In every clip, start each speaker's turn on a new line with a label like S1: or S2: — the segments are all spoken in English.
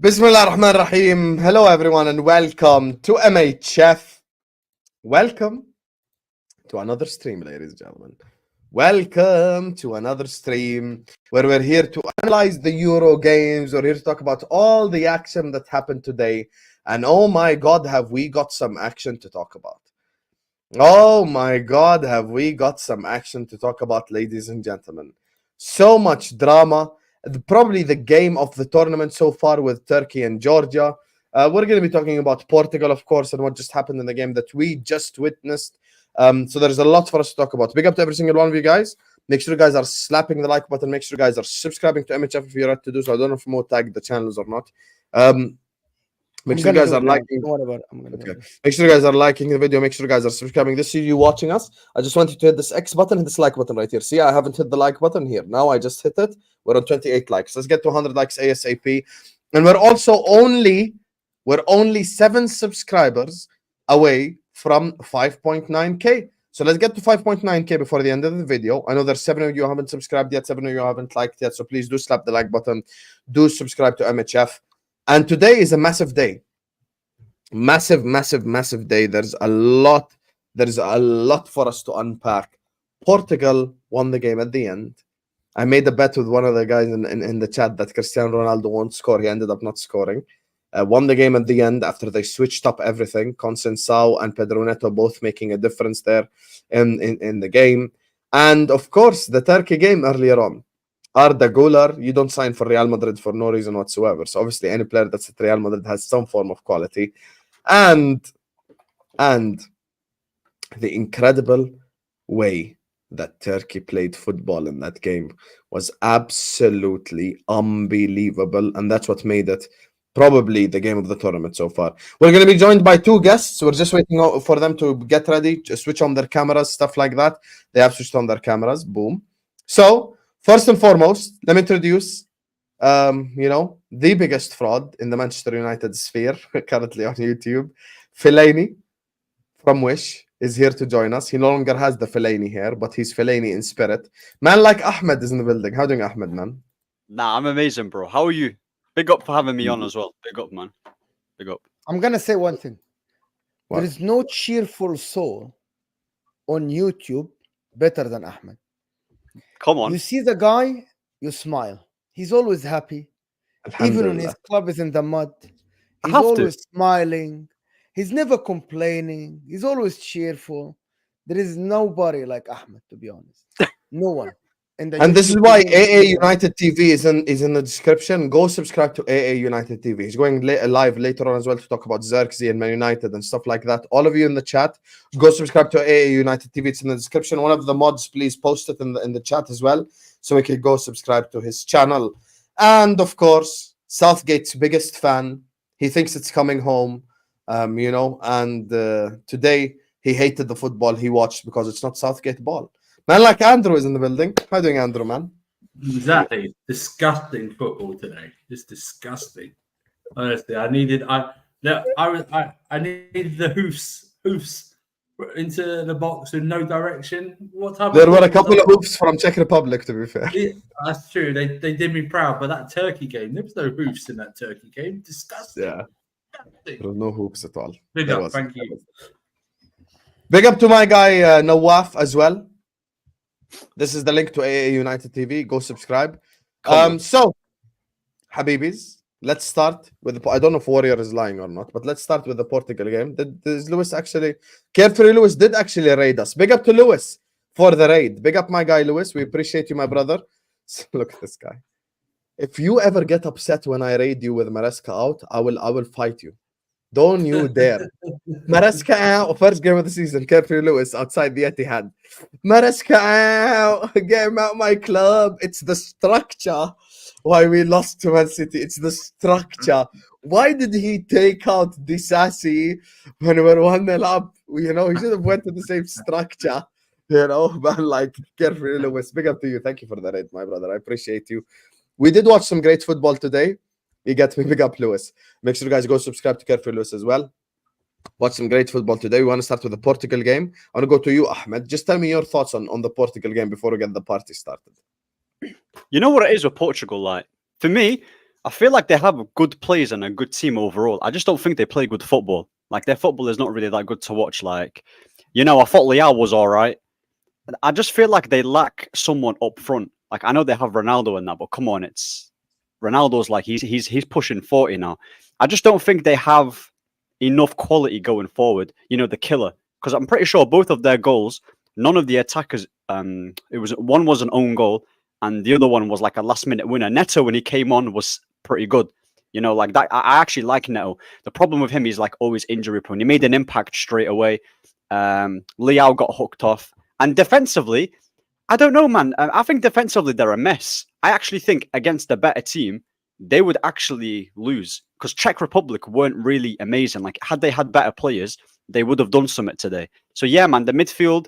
S1: Bismillah ar-Rahman ar-Rahim. Hello everyone and welcome to MHF. Welcome to another stream, ladies and gentlemen. Welcome to another stream where we're here to analyze the Euro games. We're here to talk about all the action that happened today. And oh my God, have we got some action to talk about. Oh my God, have we got some action to talk about, ladies and gentlemen. So much drama. Probably the game of the tournament so far with Turkey and Georgia. We're going to be talking about Portugal, of course, and what just happened in the game that we just witnessed. So there's a lot for us to talk about. Big up to every single one of you guys. Make sure you guys are slapping the like button. Make sure you guys are subscribing to MHF if you're right to do so. I don't know if Mo tagged the channels or not. Make sure you guys are liking. Make sure you guys are liking the video. Make sure you guys are subscribing. This is you watching us. I just wanted to hit this X button and this like button right here. See, I haven't hit the like button here. Now I just hit it. We're on 28 likes. Let's get to 100 likes ASAP. And we're only 7 subscribers away from 5.9k. So let's get to 5.9k before the end of the video. I know there's 7 of you who haven't subscribed yet, 7 of you who haven't liked yet. So please do slap the like button. Do subscribe to MHF. And today is a massive day. Massive day. There's a lot for us to unpack. Portugal won the game at the end. I made a bet with one of the guys in the chat that Cristiano Ronaldo won't score. He ended up not scoring. Won the game at the end after they switched up everything. Conceição and Pedro Neto both making a difference there in the game. And of course, the Turkey game earlier on. Arda Güler, you don't sign for Real Madrid for no reason whatsoever. So obviously any player that's at Real Madrid has some form of quality. And the incredible way that Turkey played football in that game was absolutely unbelievable. And that's what made it probably the game of the tournament so far. We're going to be joined by 2 guests. We're just waiting for them to get ready, to switch on their cameras, stuff like that. They have switched on their cameras. Boom. So first and foremost, let me introduce, the biggest fraud in the Manchester United sphere currently on YouTube. Fellaini from Wish is here to join us. He no longer has the Fellaini hair, but he's Fellaini in spirit. Man like Ahmed is in the building. How doing, Ahmed, man?
S2: Nah, I'm amazing, bro. How are you? Big up for having me on as well. Big up, man. Big up.
S3: I'm going to say one thing.
S1: What?
S3: There is no cheerful soul on YouTube better than Ahmed.
S2: Come on.
S3: You see the guy, you smile. He's always happy. Even when his club is in the mud, he's always smiling. He's never complaining. He's always cheerful. There is nobody like Ahmed, to be honest. No one.
S1: And this is why AA United TV is in the description. Go subscribe to AA United TV. He's going live later on as well to talk about Xerxes and Man United and stuff like that. All of you in the chat, go subscribe to AA United TV. It's in the description. One of the mods, please post it in the chat as well, so we can go subscribe to his channel. And of course, Southgate's biggest fan. He thinks it's coming home, and today he hated the football he watched because it's not Southgate ball. Man like Andrew is in the building. How doing, Andrew, man?
S4: Exactly. Disgusting football today. Just disgusting. Honestly, I needed the hoofs into the box in no direction. What type?
S1: There were a couple of hoofs from Czech Republic, to be fair.
S4: Yeah, that's true. They did me proud, but that Turkey game, there was no hoofs in that Turkey game. Disgusting.
S1: Yeah. There were no hoops at all.
S4: Big up, thank you.
S1: Big up to my guy Nawaf as well. This is the link to AA United TV. Go subscribe. So, Habibis, let's start with I don't know if Warrior is lying or not, but let's start with the Portugal game. Did Lewis actually... Carefree Lewis did actually raid us. Big up to Lewis for the raid. Big up my guy Lewis. We appreciate you, my brother. Look at this guy. If you ever get upset when I raid you with Maresca out, I will fight you. Don't you dare. Maresca out. First game of the season. Carefree Lewis outside the Etihad. Maresca out. Get him out my club. It's the structure why we lost to Man City. It's the structure. Why did he take out Disasi when we were 1-0 up? He should have went to the same structure. But like Carefree Lewis. Big up to you. Thank you for the raid, my brother. I appreciate you. We did watch some great football today. You get me. Big up Lewis. Make sure you guys go subscribe to Carefree Lewis as well. Watch some great football today. We want to start with the Portugal game. I want to go to you, Ahmed. Just tell me your thoughts on the Portugal game before we get the party started.
S2: You know what it is with Portugal, like? For me, I feel like they have good players and a good team overall. I just don't think they play good football. Like their football is not really that good to watch. Like, I thought Leao was all right. I just feel like they lack someone up front. Like I know they have Ronaldo and that, but come on, it's Ronaldo's like he's pushing 40 now. I just don't think they have enough quality going forward. The killer, because I'm pretty sure both of their goals, none of the attackers, one was an own goal, and the other one was like a last minute winner. Neto, when he came on, was pretty good. Like that. I actually like Neto. The problem with him, he's like always injury prone. He made an impact straight away. Leao got hooked off, and defensively, I don't know, man. I think defensively they're a mess. I actually think against a better team, they would actually lose because Czech Republic weren't really amazing. Like had they had better players, they would have done something today. So yeah, man, the midfield,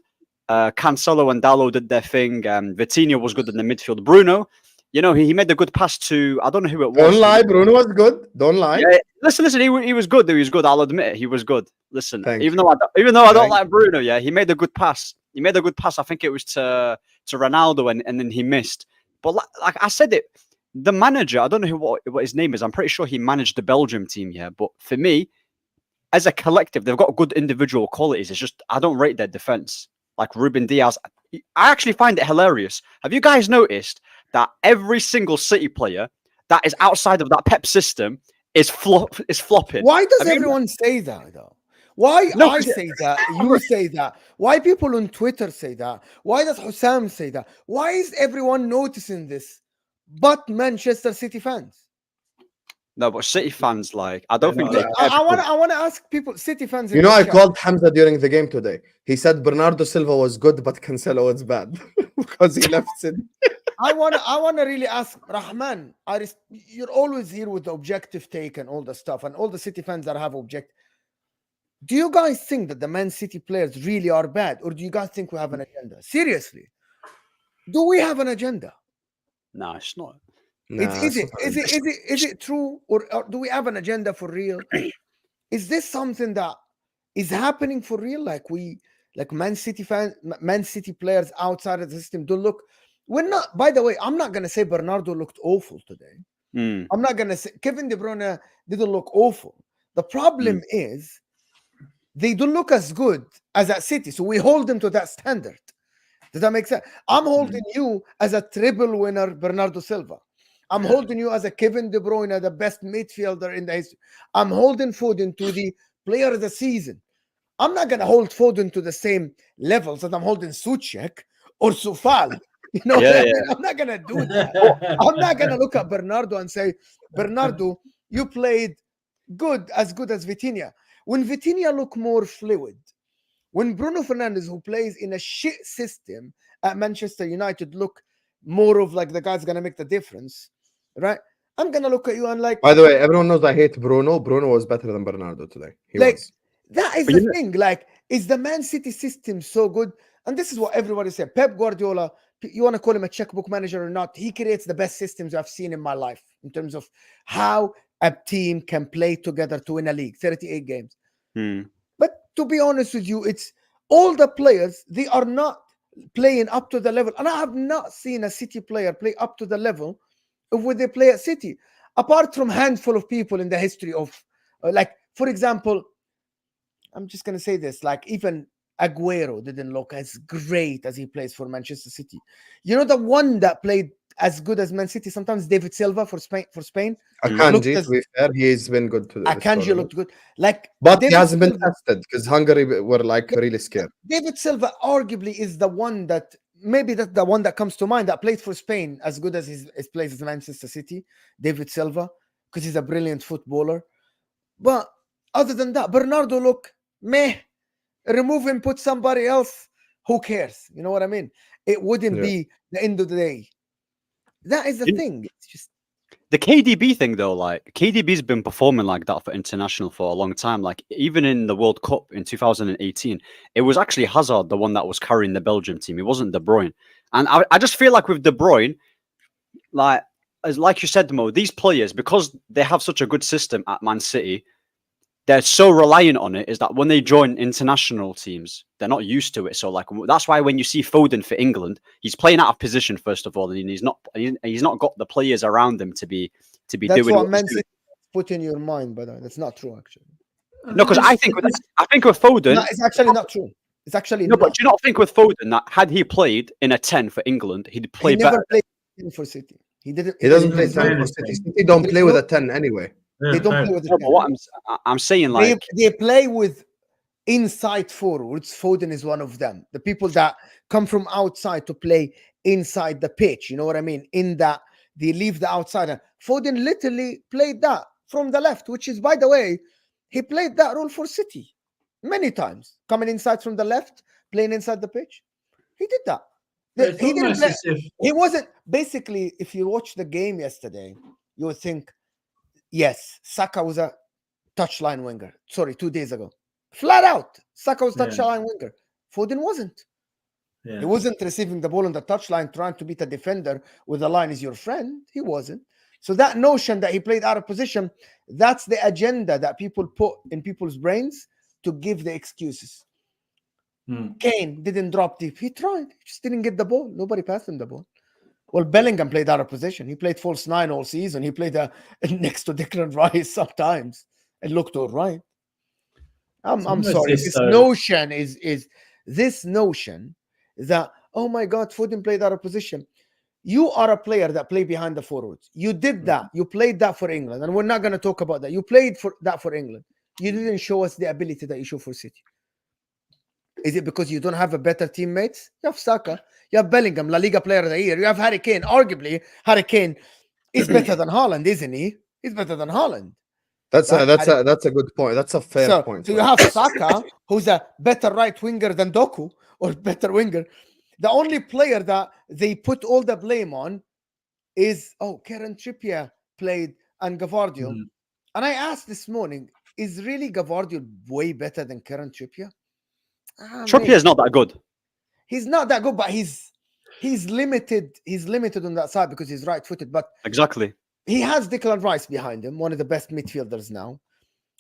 S2: Cancelo and Dalot did their thing. Vitinha was good in the midfield. Bruno, he made a good pass to, I don't know who it was.
S1: Don't lie, Bruno was good. Don't lie.
S2: Yeah, listen, he was good. He was good. I'll admit it. He was good. Listen,
S1: Thank
S2: even
S1: you.
S2: though I don't like Bruno, yeah, he made a good pass. He made a good pass. I think it was to Ronaldo, and then he missed. But like I said, the manager, I don't know what his name is. I'm pretty sure he managed the Belgium team, yeah. But for me, as a collective, they've got good individual qualities. It's just I don't rate their defense. Like Ruben Diaz, I actually find it hilarious. Have you guys noticed that every single City player that is outside of that Pep system is flopping?
S3: Why does everyone say that though? Why I say that, you say that? Why people on Twitter say that? Why does Husam say that? Why is everyone noticing this but Manchester City fans?
S2: No, but City fans, like, I don't think they...
S3: I want to ask people, City fans...
S1: I called Hamza during the game today. He said Bernardo Silva was good, but Cancelo was bad because he left City.
S3: I want to really ask Rahman. You're always here with the objective take and all the stuff, and all the City fans that have objective. Do you guys think that the Man City players really are bad, or do you guys think we have an agenda? Seriously, do we have an agenda?
S2: No, it's not.
S3: Is it true, or do we have an agenda for real? Is this something that is happening for real? Like Man City fans, Man City players outside of the system don't look. We're not. By the way, I'm not gonna say Bernardo looked awful today. I'm not gonna say Kevin De Bruyne didn't look awful. The problem is they don't look as good as at City, so we hold them to that standard. Does that make sense? I'm holding you as a triple winner, Bernardo Silva. I'm holding you as a Kevin De Bruyne, the best midfielder in the history. I'm holding Foden to the player of the season. I'm not going to hold Foden to the same levels that I'm holding Suchek or Sufal. I'm not going to do that. I'm not going to look at Bernardo and say, Bernardo, you played as good as Vitinha. When Vitinha look more fluid, when Bruno Fernandes, who plays in a shit system at Manchester United, look more of like the guy's going to make the difference, right? I'm going to look at you and like...
S1: By the way, everyone knows I hate Bruno. Bruno was better than Bernardo today. He was.
S3: That is the thing. Like, is the Man City system so good? And this is what everybody said. Pep Guardiola, you want to call him a checkbook manager or not, he creates the best systems I've seen in my life in terms of how a team can play together to win a league, 38 games. But to be honest with you, it's all the players, they are not playing up to the level. And I have not seen a City player play up to the level of where they play at City, apart from a handful of people in the history of, like, for example, I'm just going to say this, like even Aguero didn't look as great as he plays for Manchester City. The one that played as good as Man City, sometimes David Silva for Spain.
S1: Akanji, to be fair, he's been good to
S3: Akanji looked good.
S1: But he hasn't been tested because Hungary were like really scared.
S3: David Silva arguably is the one that, maybe that's the one that comes to mind that played for Spain as good as his plays as Manchester City, David Silva, because he's a brilliant footballer. But other than that, Bernardo look meh. Remove him, put somebody else. Who cares? You know what I mean? It wouldn't be the end of the day. That is the thing. It's just
S2: the KDB thing, though. Like KDB's been performing like that for international for a long time. Like even in the World Cup in 2018, it was actually Hazard the one that was carrying the Belgium team. It wasn't De Bruyne. And I just feel like with De Bruyne, like you said, Mo, these players, because they have such a good system at Man City, they're so reliant on it, is that when they join international teams, they're not used to it. So like that's why when you see Foden for England, he's playing out of position first of all, and he's not got the players around him to be to be
S3: That's
S2: doing
S3: what
S2: what
S3: Man
S2: he's doing.
S3: City put in your mind, but that's not true, actually.
S2: No, because I think with Foden,
S3: No, it's actually not true. It's actually
S2: no,
S3: not.
S2: but do you not think with Foden that had he played in a 10 for England, he'd play
S3: He never
S2: better?
S3: played for City. He didn't.
S1: He doesn't
S3: didn't
S1: play
S4: play
S1: 10 for
S4: anything.
S1: City. City don't
S3: There's
S1: play with
S3: no-
S1: a 10 anyway.
S3: They don't play with
S2: No,
S3: the
S2: but what I'm saying, like,
S3: they play with inside forwards. Foden is one of them. The people that come from outside to play inside the pitch. You know what I mean? In that they leave the outside. Foden literally played that from the left, which is, by the way, he played that role for City many times, coming inside from the left, playing inside the pitch. He did that.
S4: It's
S3: He didn't
S4: almost
S3: play.
S4: as if
S3: He wasn't basically. If you watch the game yesterday, you would think, yes, Saka was a touchline winger. Sorry, 2 days ago, flat out, Saka was
S4: Yeah.
S3: touchline winger. Foden wasn't.
S4: yeah.
S3: He wasn't receiving the ball on the touchline, trying to beat a defender with the line is your friend. He wasn't. So that notion that he played out of position, that's the agenda that people put in people's brains to give the excuses. Kane didn't drop deep. He tried. He just didn't get the ball. Nobody passed him the ball. Well, Bellingham played out of position. He played false 9 all season. He played next to Declan Rice sometimes. It looked all right. I'm
S4: almost
S3: sorry.
S4: as
S3: This
S4: though-
S3: notion is this notion that, oh my God, Foden played out of position. You are a player that played behind the forwards. You did that. You played that for England. And we're not going to talk about that. You played for that for England. You didn't show us the ability that you show for City. Is it because you don't have a better teammates? You have Saka, you have Bellingham, La Liga Player of the Year. You have Harry Kane. Arguably, Harry Kane is better than Haaland, isn't he? He's better than Haaland.
S1: That's
S3: Right?
S1: that's a good point. That's a fair point.
S3: So you have Saka, who's a better right winger than Doku, or better winger. The only player that they put all the blame on is, Kieran Trippier played and Gavardio. And I asked this morning, is really Gavardio way better than Kieran Trippier?
S2: Trippier is not that good.
S3: He's not that good, but he's limited. He's limited on that side because he's right-footed. But
S2: Exactly.
S3: he has Declan Rice behind him, one of the best midfielders now.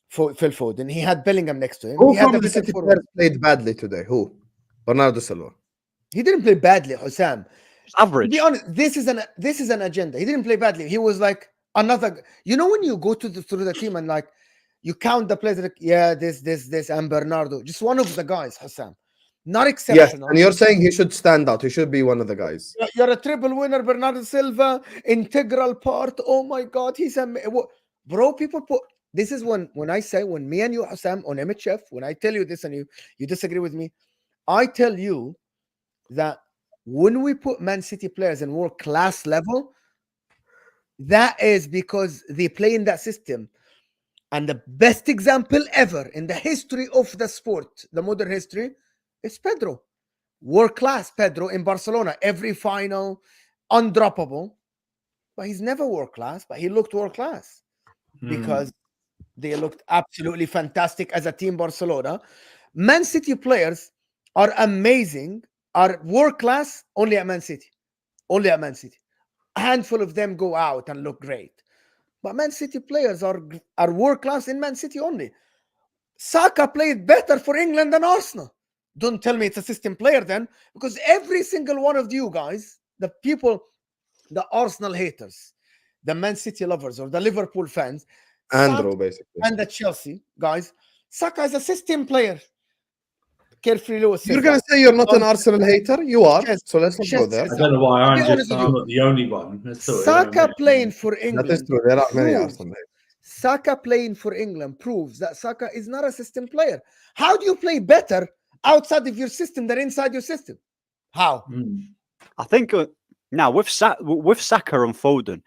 S3: Phil Foden. He had Bellingham next to him.
S1: Who
S3: He had
S1: from
S3: a
S1: the
S3: better
S1: City
S3: forward.
S1: players played badly today? Who? Bernardo Silva.
S3: He didn't play badly, Husam.
S2: It's
S3: To
S2: average.
S3: be honest, this is an agenda. He didn't play badly. He was like another. You know when you go through the team and like you count the players, like, yeah, this, and Bernardo, just one of the guys, Husam. Not
S1: Yes,
S3: exceptional.
S1: and you're saying he should stand out. He should be one of the guys.
S3: You're a triple winner, Bernardo Silva, integral part. Oh my God, he's a bro. People put this is when I say, when me and you, Husam, on MHF, when I tell you this and you disagree with me, I tell you that when we put Man City players in world class level, that is because they play in that system. And the best example ever in the history of the sport, the modern history, is Pedro. World class Pedro in Barcelona, every final, undroppable. But he's never world class, but he looked world class because they looked absolutely fantastic as a team, Barcelona. Man City players are amazing, are world class only at Man City. Only at Man City. A handful of them go out and look great. But Man City players are world class in Man City only. Saka played better for England than Arsenal. Don't tell me it's a system player then, because every single one of you guys, the people, the Arsenal haters, the Man City lovers, or the Liverpool fans,
S1: Andrew, basically.
S3: and the Chelsea guys, Saka is a system player. Carefree Lewis.
S1: You're gonna say you're not an Arsenal hater? You are.
S3: Yes.
S1: So let's not go
S3: Yes.
S1: there.
S4: I don't know why
S3: I'll be
S4: I'm
S3: honest with you.
S4: not the only one. That's all,
S3: Saka playing for
S1: That is
S3: England.
S1: true. There are many
S3: proves-
S1: Arsenal haters.
S3: Saka playing for England proves that Saka is not a system player. How do you play better outside of your system than inside your system? How?
S2: I think now with Saka and Foden,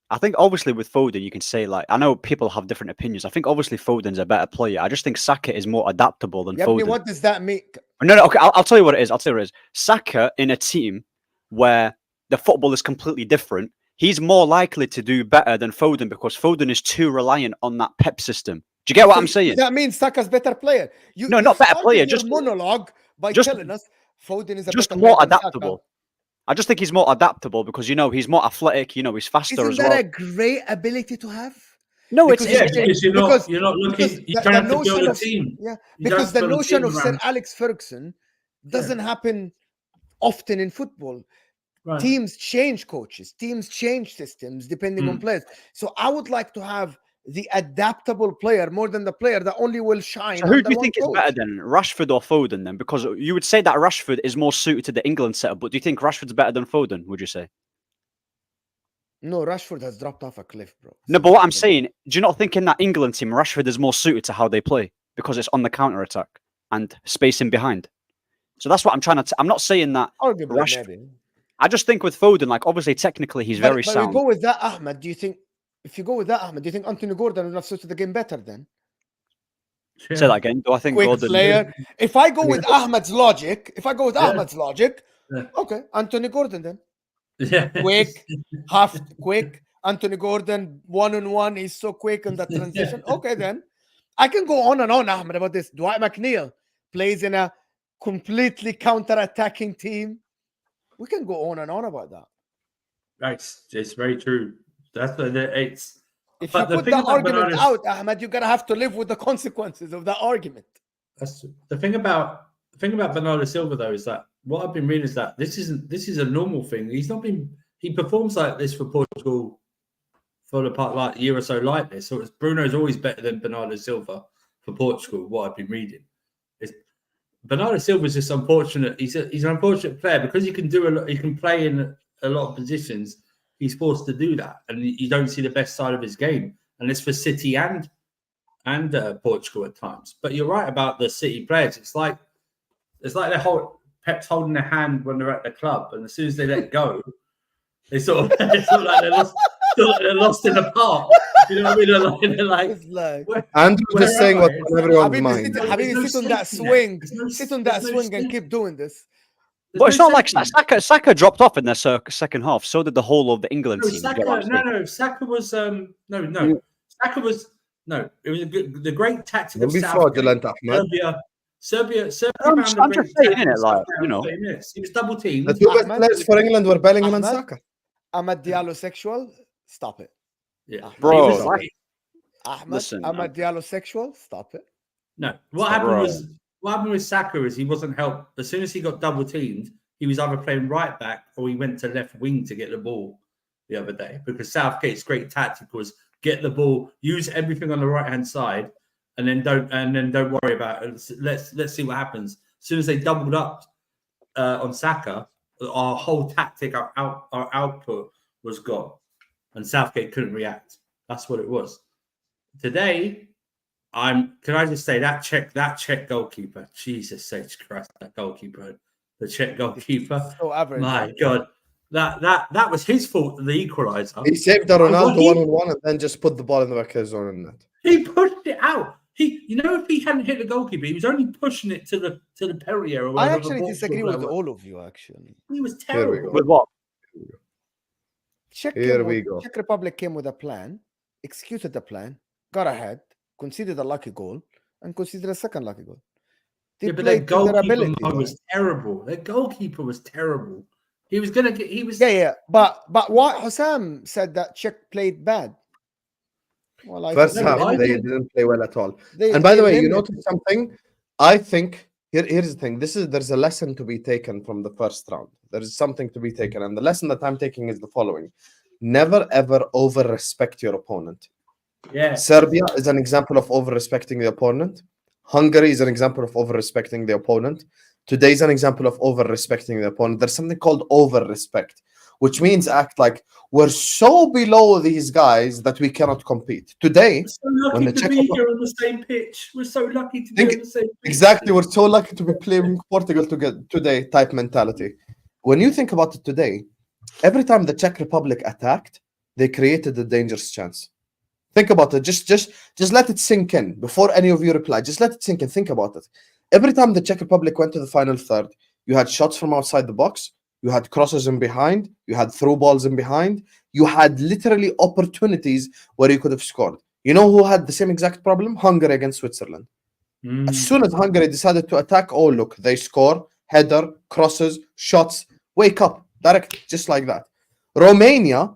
S2: I think obviously with Foden you can say, like, I know people have different opinions. I think obviously Foden's a better player. I just think Saka is more adaptable than Foden.
S3: What does that mean?
S2: No, okay, I'll tell you what it is. I'll tell you what it is. Saka in a team where the football is completely different, he's more likely to do better than Foden because Foden is too reliant on that Pep system. Do you get what I'm saying?
S3: That means Saka's better player.
S2: No, not better
S3: started
S2: player,
S3: your
S2: just-
S3: monologue by
S2: just-
S3: telling us Foden is a
S2: Just
S3: better
S2: more
S3: player than Saka.
S2: adaptable. I just think he's more adaptable because, you know, he's more athletic, you know, he's faster
S3: Isn't
S2: as
S3: that
S2: well.
S3: a great ability to have?
S2: No, it's
S3: because-
S4: Yeah, because you're not looking.
S3: because
S4: You're
S3: the
S4: trying to build
S3: notion
S4: a
S3: of-
S4: team.
S3: Yeah,
S4: You
S3: because
S4: don't
S3: the
S4: build a
S3: notion
S4: team
S3: of Sir
S4: around-
S3: Alex Ferguson doesn't happen often in football.
S4: Right.
S3: Teams change coaches, teams change systems depending on players. So I would like to have the adaptable player more than the player that only will shine.
S2: So who
S3: under
S2: do you
S3: one
S2: think is
S3: coach.
S2: better then, Rashford or Foden then? Because you would say that Rashford is more suited to the England setup, but do you think Rashford's better than Foden, would you say?
S3: No, Rashford has dropped off a cliff, bro.
S2: No, but what I'm saying, do you not think in that England team, Rashford is more suited to how they play? Because it's on the counter-attack and spacing behind. So that's what I'm trying to... I'm not saying that
S3: Arguably,
S2: Rashford...
S3: maybe.
S2: I just think with Foden, like, obviously, technically, he's very
S3: But
S2: sound.
S3: we go with that, Ahmed. Do you think, if you go with that, Ahmed, do you think Anthony Gordon will have suited the game better then?
S2: Say that again. Do I think
S3: Quick
S2: Gordon...
S3: player. If I go with Ahmed's logic,
S4: Yeah.
S3: okay, Anthony Gordon then.
S4: Yeah.
S3: Quick, quick. Anthony Gordon, one-on-one, he's so quick in the transition. Okay, then. I can go on and on, Ahmed, about this. Dwight McNeil plays in a completely counter-attacking team. We can go on and on about that.
S4: Right. It's very true. That's what it's.
S3: If
S4: But
S3: you
S4: the
S3: put
S4: thing
S3: that
S4: about
S3: argument
S4: Bernardo's-
S3: out, Ahmed, you're gonna have to live with the consequences of that argument.
S4: That's the thing about Bernardo Silva though is that what I've been reading is that this is a normal thing. He performs like this for Portugal for the part like year or so like this. So Bruno's always better than Bernardo Silva for Portugal. What I've been reading is Bernardo Silva is just unfortunate. He's an unfortunate player because he can do a lot. He can play in a lot of positions. He's forced to do that, and you don't see the best side of his game. And it's for City and Portugal at times. But you're right about the City players. It's like Pep's holding their hand when they're at the club, and as soon as they let go, they sort of like they're lost in the park. You know what I mean? They're like
S3: It's like
S1: Andrew just saying what's on everyone's
S3: Habibi,
S1: mind.
S3: Habibi, sit on that swing. Sit on that swing and keep doing this.
S2: But it's not like Saka dropped off in their second half. So did the whole of the England team.
S4: Saka was Saka was it was the great tactic
S1: Don't
S4: of
S1: be fraudulent, Ahmed.
S4: Serbia
S2: I'm
S4: found
S2: just
S4: a great
S2: saying,
S4: tactic
S2: innit,
S4: of
S2: like,
S4: Saka
S2: you know.
S4: in 30 minutes. He was double teamed.
S1: The two best
S3: Ahmed,
S1: players for England were Bellingham and
S3: Ahmed,
S1: Saka.
S3: Ahmed Diallo sexual? Stop it.
S4: Yeah,
S2: Bro,
S4: He was-
S2: like-
S3: Ahmed,
S2: Listen,
S3: Ahmed Diallo sexual? Stop it.
S4: no. What happened with Saka is he wasn't helped. As soon as he got double teamed, he was either playing right back or he went to left wing to get the ball the other day. Because Southgate's great tactic was get the ball, use everything on the right hand side, and then don't worry about it. Let's see what happens. As soon as they doubled up on Saka, our whole tactic, our output was gone, and Southgate couldn't react. That's what it was. Today, can I just say that Czech goalkeeper, Jesus H. Christ, that goalkeeper, the Czech goalkeeper.
S3: So average.
S4: My God, that was his fault. The equaliser.
S1: He saved the Ronaldo 1-on-1 and then just put the ball in the back of his own net.
S4: He pushed it out. If he hadn't hit the goalkeeper, he was only pushing it to the penalty area.
S3: I actually disagree with all of you, actually.
S4: He was
S1: Here we
S4: terrible.
S2: With what?
S3: Czech Republic came with a plan, executed the plan, got ahead, conceded a lucky goal, and conceded a second lucky goal.
S4: But their goalkeeper was terrible. Their goalkeeper was terrible. He was gonna get. He was.
S3: Yeah. But what Husam said that Czech played bad. Well,
S1: First half, they didn't play well at all. And by the way, you notice something? I think here's the thing. There's a lesson to be taken from the first round. There is something to be taken, and the lesson that I'm taking is the following: never ever over respect your opponent.
S4: Yeah.
S1: Serbia is an example of over respecting the opponent. Hungary is an example of over respecting the opponent. Today is an example of over respecting the opponent. There's something called over respect, which means act like we're so below these guys that we cannot compete. Today,
S4: we're so lucky to be here on the same pitch. We're so lucky to be on the same pitch.
S1: Exactly, we're so lucky to be playing Portugal today type mentality. When you think about it today, every time the Czech Republic attacked, they created a dangerous chance. Think about it. Just let it sink in before any of you reply. Just let it sink in. Think about it. Every time the Czech Republic went to the final third, you had shots from outside the box, you had crosses in behind, you had through balls in behind, you had literally opportunities where you could have scored. You know who had the same exact problem? Hungary against Switzerland. As soon as Hungary decided to attack, oh look, they score, header, crosses, shots, wake up, direct, just like that. Romania,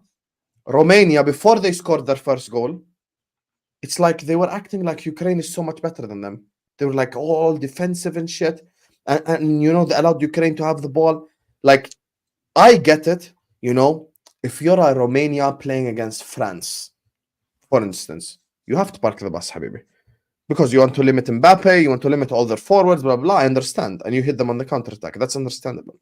S1: before they scored their first goal, it's like they were acting like Ukraine is so much better than them. They were like all defensive and shit. And you know, they allowed Ukraine to have the ball. Like, I get it. You know, if you're a Romania playing against France, for instance, you have to park the bus, habibi. Because you want to limit Mbappe, you want to limit all their forwards, blah, blah, I understand. And you hit them on the counter-attack. That's understandable.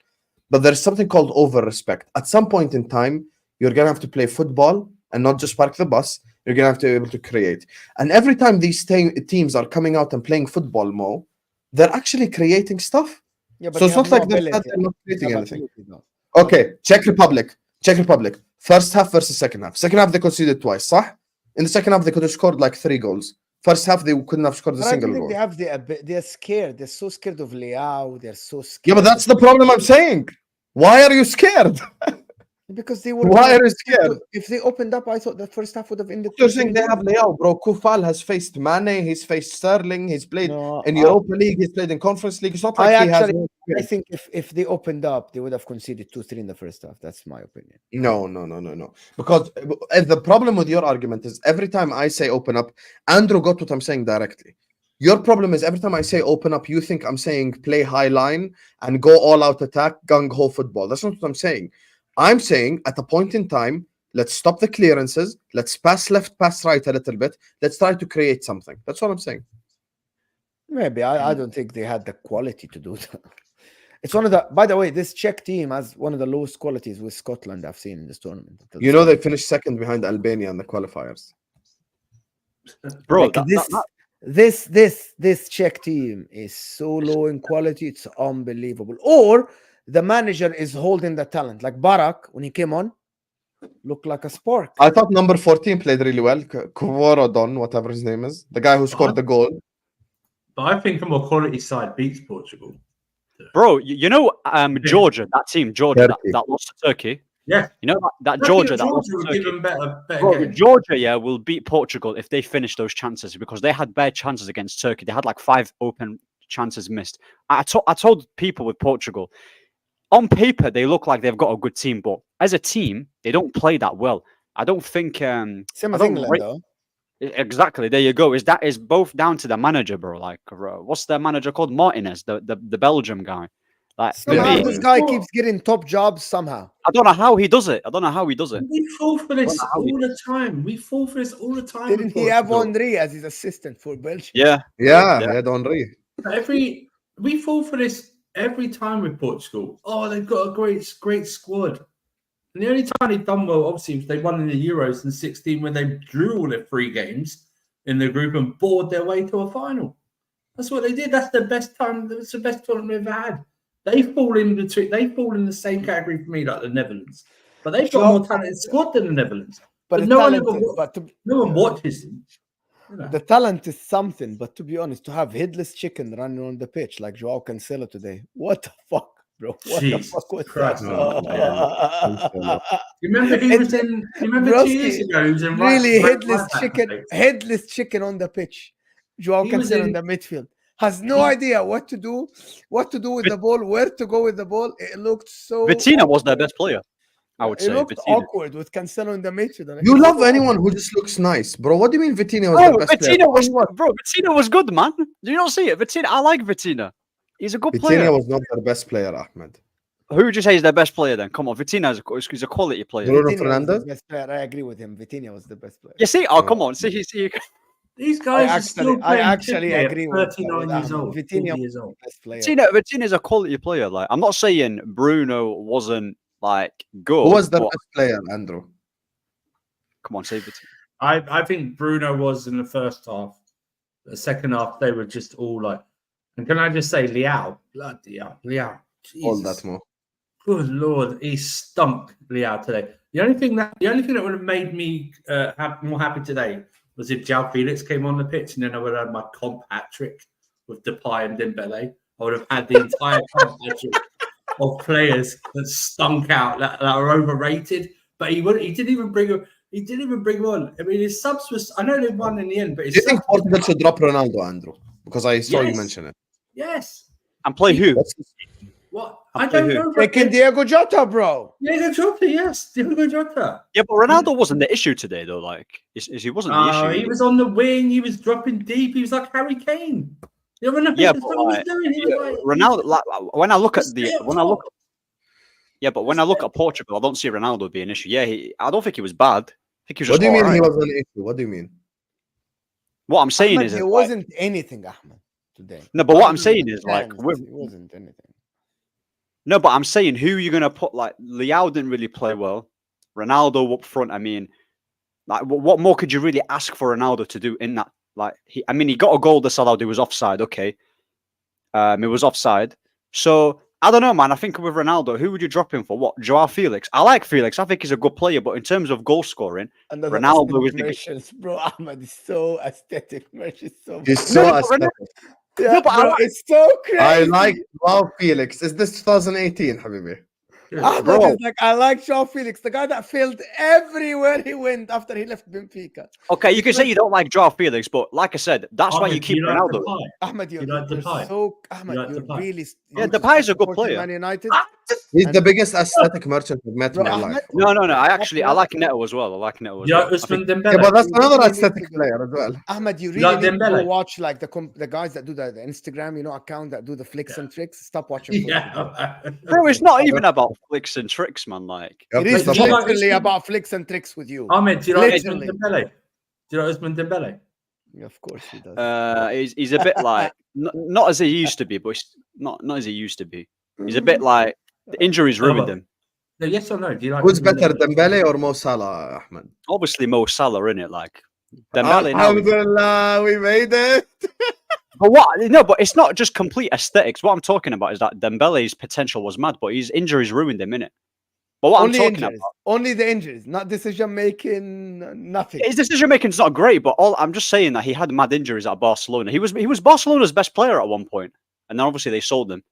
S1: But there's something called over-respect. At some point in time, you're going to have to play football and not just park the bus. You're going to have to be able to create. And every time these teams are coming out and playing football, Mo, they're actually creating stuff.
S3: Yeah, but
S1: So it's not like they're not creating anything. Okay, Czech Republic. First half versus second half. Second half, they conceded twice, صح? In the second half, they could have scored like 3 goals. First half, they couldn't have scored a single goal.
S3: They're scared. They're so scared of Leao. They're so scared.
S1: Yeah, but that's the problem I'm saying. Why are you scared?
S3: Because they were.
S1: Why are you scared?
S3: If they opened up, I thought the first half would have ended.
S1: You're saying they have Leao, bro. Kufal has faced Mane. He's faced Sterling. He's played in Europa League. He's played in Conference League. It's not like
S3: I think if they opened up, they would have conceded 2-3 in the first half. That's my opinion.
S1: No. Because the problem with your argument is every time I say open up, Andrew got what I'm saying directly. Your problem is every time I say open up, you think I'm saying play high line and go all out attack, gung ho football. That's not what I'm saying. I'm saying at a point in time, let's stop the clearances. Let's pass left, pass right a little bit. Let's try to create something. That's what I'm saying.
S3: Maybe. I don't think they had the quality to do that. It's one of the, by the way, this Czech team has one of the lowest qualities with Scotland I've seen in this tournament.
S1: You know, they finished second behind Albania in the qualifiers.
S2: Bro,
S3: like this Czech team is so low in quality, it's unbelievable. Or the manager is holding the talent. Like Barak, when he came on, looked like a spark.
S1: I thought number 14 played really well. Kvorodon, whatever his name is. The guy who scored the goal.
S4: But I think a more quality side beats Portugal.
S2: Bro, you know Georgia, that team, Georgia, that lost to Turkey.
S4: Yeah.
S2: You know that Georgia that lost to Turkey. Bro, Georgia, will beat Portugal if they finish those chances because they had bad chances against Turkey. They had like 5 open chances missed. I told people with Portugal, on paper, they look like they've got a good team, but as a team, they don't play that well. I don't think...
S3: Same as England, though.
S2: Exactly. There you go. That is both down to the manager, bro. Like, what's their manager called? Martinez, the Belgium guy. Like,
S3: somehow this guy keeps getting top jobs somehow.
S2: I don't know how he does it.
S4: We fall for this all the time.
S3: Didn't he have Henry as his assistant for Belgium?
S1: Yeah, he had Henry.
S4: We fall for this every time with Portugal. Oh, they've got a great squad. And the only time they've done well, obviously, was they won in the Euros in 16 when they drew all their 3 games in the group and bored their way to a final. That's what they did. That's the best time. That's the best tournament we've ever had. They fall in the same category for me, like the Netherlands. But they've got a more talented squad than the Netherlands. But no one watches them. You know.
S3: The talent is something, but to be honest, to have headless chicken running on the pitch like Joao Cancelo today, what the fuck? Bro, what the fuck was
S4: Christ,
S3: that?
S4: You remember he was in? You remember 2 years ago? He was in
S3: really headless chicken on the pitch. Joao Cancelo in the midfield has no idea what to do with the ball, where to go with the ball. It looked so.
S2: Vitina was their best player. I would say
S3: it looked awkward with Cancelo in the midfield.
S1: You love anyone who just looks nice, bro. What do you mean Vitina was the best player?
S2: Vitina was good, man. Do you not see it? Vitina, I like Vitina. He's a good player.
S1: Vitina was not their best player, Ahmed.
S2: Who would you say is their best player then? Come on, Vitina is a quality player.
S1: Bruno Fernandes?
S3: Best player. I agree with him. Vitina was the best player.
S2: You see? Oh, come on. See.
S4: These guys
S3: I actually agree with
S4: 39 years old.
S3: Vitina was the best player.
S2: Vitina is a quality player. Like, I'm not saying Bruno wasn't like good.
S1: Who was the best player, Andrew?
S2: Come on, say Vitina.
S4: I think Bruno was in the first half. The second half, they were just all like. And can I just say, Leao, bloody hell, Leao,
S1: all that more.
S4: Good Lord, he stunk, Leao today. The only thing that would have made me more happy today was if João Felix came on the pitch, and then I would have had my comp hat trick with Depay and Dembele. I would have had the entire comp hat trick of players that stunk out that are overrated. But he didn't even bring them. He didn't even bring them on. I mean, his subs was. I know they won in the end, but
S1: do you think Portugal should drop Ronaldo, Andrew? Because I saw you mention it.
S4: Yes.
S2: And play who?
S4: What? I don't know.
S3: Taking Diego Jota, bro.
S4: Diego Jota, yes. Diego Jota.
S2: Yeah, but Ronaldo wasn't the issue today, though. Like, he wasn't the issue.
S4: He was on the wing. He was dropping deep. He was like Harry Kane.
S2: Ronaldo. Like, when I look at Yeah, but when I look at Portugal, I don't see Ronaldo being an issue. Yeah, I don't think he was bad. I think he was just
S1: What do you mean
S2: alright.
S1: he was an issue? What do you mean?
S2: What I'm saying
S3: Ahmed,
S2: is,
S3: he
S2: like,
S3: wasn't anything, Ahmed, today.
S2: No, but what I'm
S3: Even
S2: saying
S3: with
S2: is, like,
S3: hands,
S2: with,
S3: he wasn't anything.
S2: no, but I'm saying who you're gonna put. Like, Leao didn't really play well. Ronaldo up front. I mean, like, what more could you really ask for Ronaldo to do in that? Like, he got a goal disallowed. He was offside. Okay, it was offside. So I don't know, man. I think with Ronaldo, who would you drop him for? What? Joao Felix? I like Felix. I think he's a good player, but in terms of goal scoring,
S3: Another
S2: Ronaldo is
S3: aesthetic
S2: the.
S3: Mercials, bro. Ahmed is so aesthetic. Merch is so.
S1: He's
S2: No,
S1: so
S2: but
S1: aesthetic.
S3: Yeah,
S2: but I
S3: bro,
S2: like-
S3: it's so crazy.
S1: I like Wow Felix. Is this 2018, Habibi?
S3: Ahmed
S2: Bro.
S3: is like, I like Joao Felix, the guy that failed everywhere he went after he left Benfica.
S2: Okay, you
S3: He's
S2: can say
S3: like-
S2: you don't like Joao Felix, but like I said, that's why you keep
S4: like
S2: Ronaldo.
S4: Depay?
S3: Ahmed, you're,
S4: like
S3: you're
S4: Depay?
S3: so Ahmed,
S4: like
S3: you're
S4: Depay?
S3: really.
S2: Yeah,
S3: you
S2: Depay is a good
S3: supporting
S2: player.
S3: Man United.
S1: He's
S3: And-
S1: the biggest aesthetic merchant I've met
S3: Bro,
S1: in my
S3: Ahmed-
S1: life.
S2: No. I
S3: Yeah.
S2: like Neto as well. I like Neto as
S4: You
S2: well.
S4: like
S2: I
S4: Usman
S2: think-
S1: Yeah,
S4: Dembele?
S1: but that's
S3: You
S1: another
S3: really need
S1: aesthetic
S3: to go.
S1: player as well.
S3: Ahmed, you
S4: You
S3: really
S4: like
S3: need to go
S4: Dembele?
S3: watch like the guys that do the Instagram, account that do the flicks and tricks. Stop watching. football, bro.
S4: Yeah.
S2: Bro, it's not even about flicks and tricks, man. Like,
S1: Yep,
S3: It is
S1: that's
S4: do you
S1: it.
S4: like
S3: literally
S4: Usman-
S3: about flicks and tricks with you.
S4: Ahmed, do you like Usman
S3: Literally.
S4: Dembele? Do you like Usman Dembele?
S3: Yeah, of course he does.
S2: he's a bit like not as he used to be, but he's not as he used to be. He's a bit like the injuries ruined him.
S4: No, yes or no? Do you like
S1: Who's
S4: Usman
S1: better,
S4: Dembele?
S1: Dembele or Mo Salah, Ahmed?
S2: Obviously, Mo Salah in it, like Dembele now.
S1: Alhamdulillah, we made it.
S2: But what? No, but it's not just complete aesthetics. What I'm talking about is that Dembele's potential was mad, but his injuries ruined him, innit? But what
S3: Only
S2: I'm talking
S3: injuries.
S2: about,
S3: Only the injuries, not decision making, nothing.
S2: his decision making's not great. But I'm just saying that he had mad injuries at Barcelona. He was Barcelona's best player at one point, and then obviously they sold him.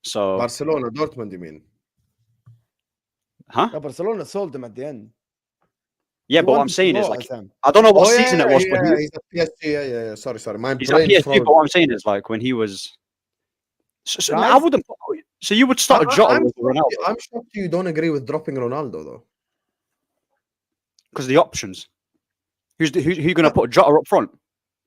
S2: So,
S1: Barcelona, Dortmund, you mean?
S2: huh?
S3: Yeah, Barcelona sold him at the end.
S2: Yeah,
S3: He
S2: but what I'm
S3: wanted to
S2: saying is
S3: go,
S2: like
S3: Husam.
S2: I don't know what
S1: Oh,
S2: season it was, but
S1: yeah, he's at PSG. Yeah. Sorry. My
S2: he's at
S1: brain
S2: PSG.
S1: froze.
S2: But what I'm saying is like when he was. So I
S3: Guys?
S2: wouldn't. So you would start a Jota
S1: I'm
S2: with Ronaldo
S1: shocked you don't agree with dropping Ronaldo, though.
S2: because the options. Who you going to put Jota up front?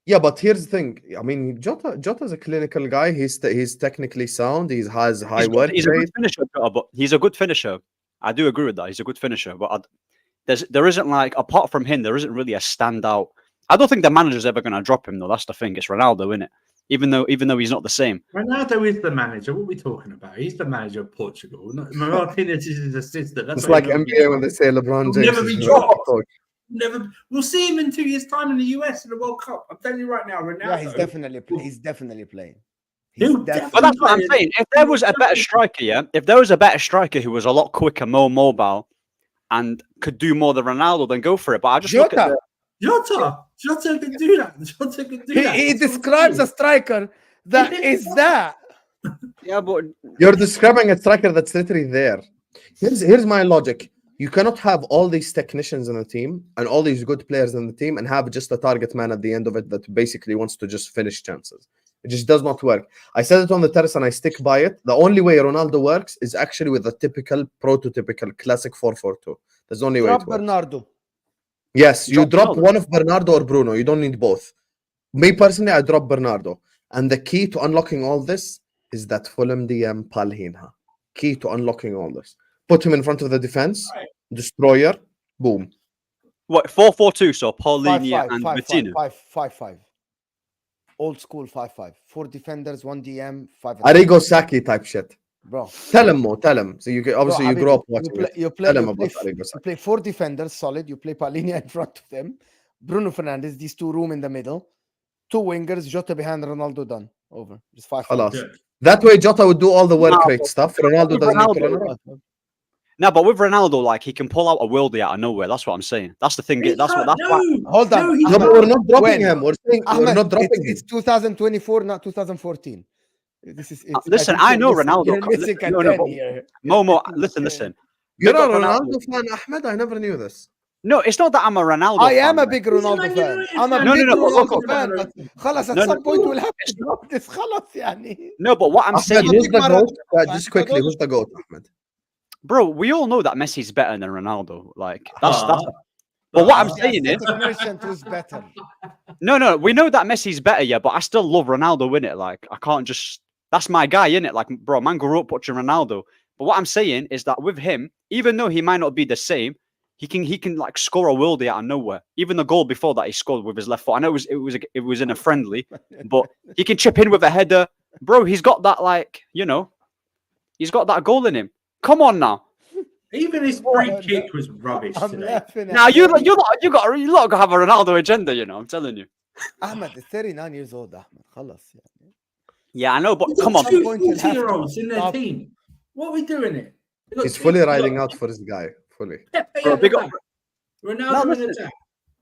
S1: Yeah, but here's the thing. I mean, Jota's a clinical guy. He's technically sound. He has high work
S2: He's a
S1: rate.
S2: good finisher, Jota, but he's a good finisher. I do agree with that. He's a good finisher, but there isn't like apart from him, there isn't really a standout. I don't think the manager's ever going to drop him though. That's the thing. It's Ronaldo, isn't it? Even though he's not the same.
S4: Ronaldo is the manager. What are we talking about? He's the manager of Portugal. Martinez is his assistant. That's
S1: It's
S4: why
S1: like
S4: he'll
S1: NBA when they say LeBron
S4: He'll
S1: James
S4: never
S1: is
S4: be
S1: the
S4: dropped.
S1: coach.
S4: never. We'll see him in 2 years' time in the US in the World Cup. I'm telling you right now, Ronaldo.
S3: Yeah, he's definitely playing.
S4: He'll
S3: He's definitely
S2: But that's what I'm
S4: Playing.
S2: saying. If there was a better striker, yeah, if there was a better striker who was a lot quicker, more mobile, and could do more than Ronaldo, then go for it. But I just look at
S3: Jota.
S4: Jota can do that. Jota can do that.
S3: He
S4: That's what I'm
S3: describes a
S4: saying.
S3: striker that is that.
S2: yeah, but
S1: You're describing a striker that's literally there. Here's my logic. You cannot have all these technicians in the team and all these good players in the team and have just a target man at the end of it that basically wants to just finish chances. It just does not work. I said it on the terrace and I stick by it. The only way Ronaldo works is actually with a typical, prototypical, classic 4-4-2. That's the only way
S3: Drop
S1: it works.
S3: Bernardo.
S1: Yes, you
S2: Drop
S1: drop
S2: Ronaldo.
S1: one of Bernardo or Bruno. You don't need both. Me personally, I drop Bernardo. And the key to unlocking all this is that Fulham DM Palhinha. Key to unlocking all this. Put him in front of the defense, destroyer, boom.
S2: what 4-4-2? So Paulinho
S3: 5-5,
S2: and
S3: 5-5,
S2: Vitinho.
S3: 5-5. Old school 5-5. 4 defenders, 1 DM, 5.
S1: Arrigo Sacchi type shit.
S3: Bro.
S1: Tell him more. Tell him. So you can, obviously
S3: Bro,
S1: you grew up watching it.
S3: you
S1: Tell him
S3: you
S1: about Arrigo
S3: you
S1: Sacchi.
S3: play 4 defenders, solid. You play Paulinho in front of them. Bruno Fernandes, these 2 room in the middle. 2 wingers, Jota behind Ronaldo, done. Over. Just 5-5.
S1: Khalas.
S4: Yeah.
S1: That way Jota would do all the work
S2: No,
S1: rate stuff. Ronaldo doesn't need to run around.
S2: No, but with Ronaldo, like he can pull out a worldie out of nowhere. That's what I'm saying. That's the thing.
S4: He
S2: That's what.
S4: can't-
S2: That's why.
S4: no,
S3: Hold on.
S4: no, he
S1: No,
S3: Ahmed,
S1: but we're not dropping
S3: When?
S1: him. We're saying we're
S3: Ahmed,
S1: not dropping
S3: it's
S1: him.
S3: 2024, not 2014. This is.
S2: Listen,
S3: think
S2: I
S3: you're
S2: know
S3: missing-
S2: Ronaldo
S3: You're
S2: can't-
S3: missing a
S2: no,
S3: 10
S2: but
S3: here.
S2: Momo,
S3: think
S2: listen,
S3: you're-
S2: listen.
S1: You're
S2: Big
S1: a
S2: up
S1: Ronaldo fan, Ahmed. I never knew this.
S2: No, it's not that I'm a Ronaldo.
S3: I
S2: fan,
S3: am a
S2: like.
S3: big
S4: He's a
S3: Ronaldo
S4: Man
S3: fan.
S4: United
S3: I'm a
S4: fan.
S2: No,
S3: big
S2: no, but look,
S3: Ronaldo fan,
S4: look.
S3: but خلاص at
S2: No, no.
S3: some point we'll have to drop this خلاص يعني.
S2: No, but what I'm
S1: Ahmed,
S2: saying,
S1: who's the
S3: Maradona
S1: goat?
S3: fan,
S1: Just quickly,
S3: Maradona.
S1: who's the goat, Ahmed?
S2: bro, we all know that Messi's better than Ronaldo. Like that's. But
S4: But
S2: what I'm
S3: The
S2: saying is,
S3: aesthetic merchant who's better.
S2: no, we know that Messi's better, yeah. But I still love Ronaldo in it. Like I can't just. That's my guy in it. Like, bro, man grew up watching Ronaldo. But what I'm saying is that with him, even though he might not be the same, he can like score a worldie out of nowhere. Even the goal before that he scored with his left foot. I know it was in a friendly, but he can chip in with a header, bro. He's got that he's got that goal in him. Come on now.
S4: Even his free kick was rubbish today.
S2: Now you lot have a Ronaldo agenda, I'm telling you.
S3: Ahmed is 39 years old. Ahmed, خلص.
S2: Yeah, I know, but
S4: We've
S2: come
S4: got
S2: on.
S4: 2 40-year-olds in their team. What are we doing it?
S1: He's fully riding out for this guy. Fully.
S2: Bro, big up.
S4: Ronaldo in attack. I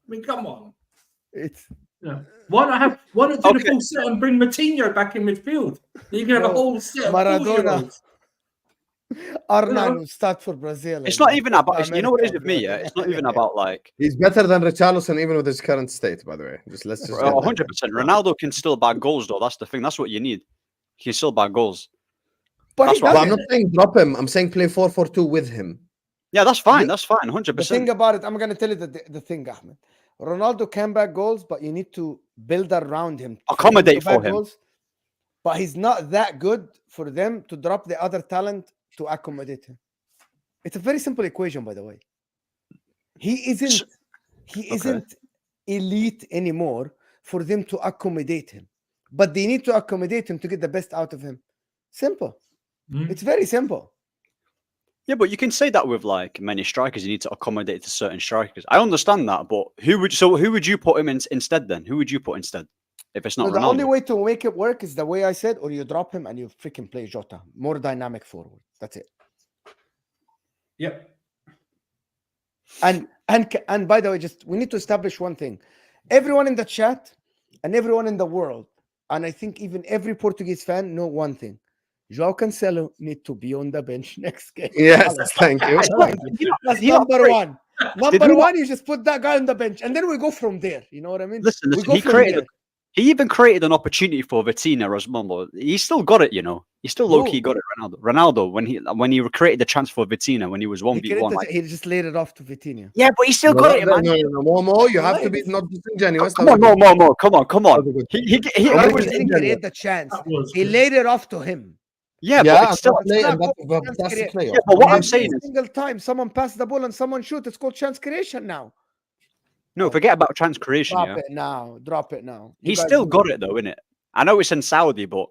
S4: mean, come on.
S3: It's
S4: Why not do the full set and bring Matinho back in midfield? You can have a whole set of
S3: Maradona.
S4: 40-year-olds.
S3: R9 will start for Brazil.
S2: It's not even about. You know what it is with me, yeah. It's not even about like.
S1: He's better than Richarlison even with his current state. By the way, let's just.
S2: 100%. Ronaldo can still bag goals, though. That's the thing. That's what you need. He can still bag goals.
S3: But
S1: I'm not saying drop him. I'm saying play 4-4-2 with him.
S2: Yeah, that's fine. That's fine. 100%.
S3: The thing about it, I'm going to tell you the thing, Ahmed. Ronaldo can bag goals, but you need to build around him.
S2: Accommodate for him.
S3: Goals, but he's not that good for them to drop the other talent to accommodate him. It's a very simple equation, by the way. He isn't elite anymore for them to accommodate him. But they need to accommodate him to get the best out of him. Simple. It's very simple.
S2: Yeah, but you can say that with like many strikers. You need to accommodate to certain strikers. I understand that, but who would you put him in instead then? Who would you put instead if it's not Ronaldo?
S3: The only way to make it work is the way I said, or you drop him and you freaking play Jota. More dynamic forward. That's it.
S4: Yep.
S3: And by the way, we need to establish one thing. Everyone in the chat and everyone in the world, and I think even every Portuguese fan know one thing. João Cancelo need to be on the bench next game.
S1: Yes, thank you.
S3: That's number one. Number one, you just put that guy on the bench, and then we go from there. You know what I mean?
S2: Listen. He even created an opportunity for Vitinha as well. He still got it, He still low-key got it, Ronaldo, when he created the chance for Vitinha when he was 1v1.
S3: He just laid it off to Vitinha.
S2: Yeah, but he still got it, man.
S1: No, more. You have to be not disingenuous.
S2: Come on, more. Come on. He
S3: had the chance. He laid it off to him.
S2: Yeah, but it's still.
S1: That's the player.
S2: Yeah, but what I'm saying is,
S3: single time someone pass the ball and someone shoot, it's called chance creation now.
S2: No, forget about chance creation.
S3: Drop it now.
S2: He's still got it though, innit? I know it's in Saudi, but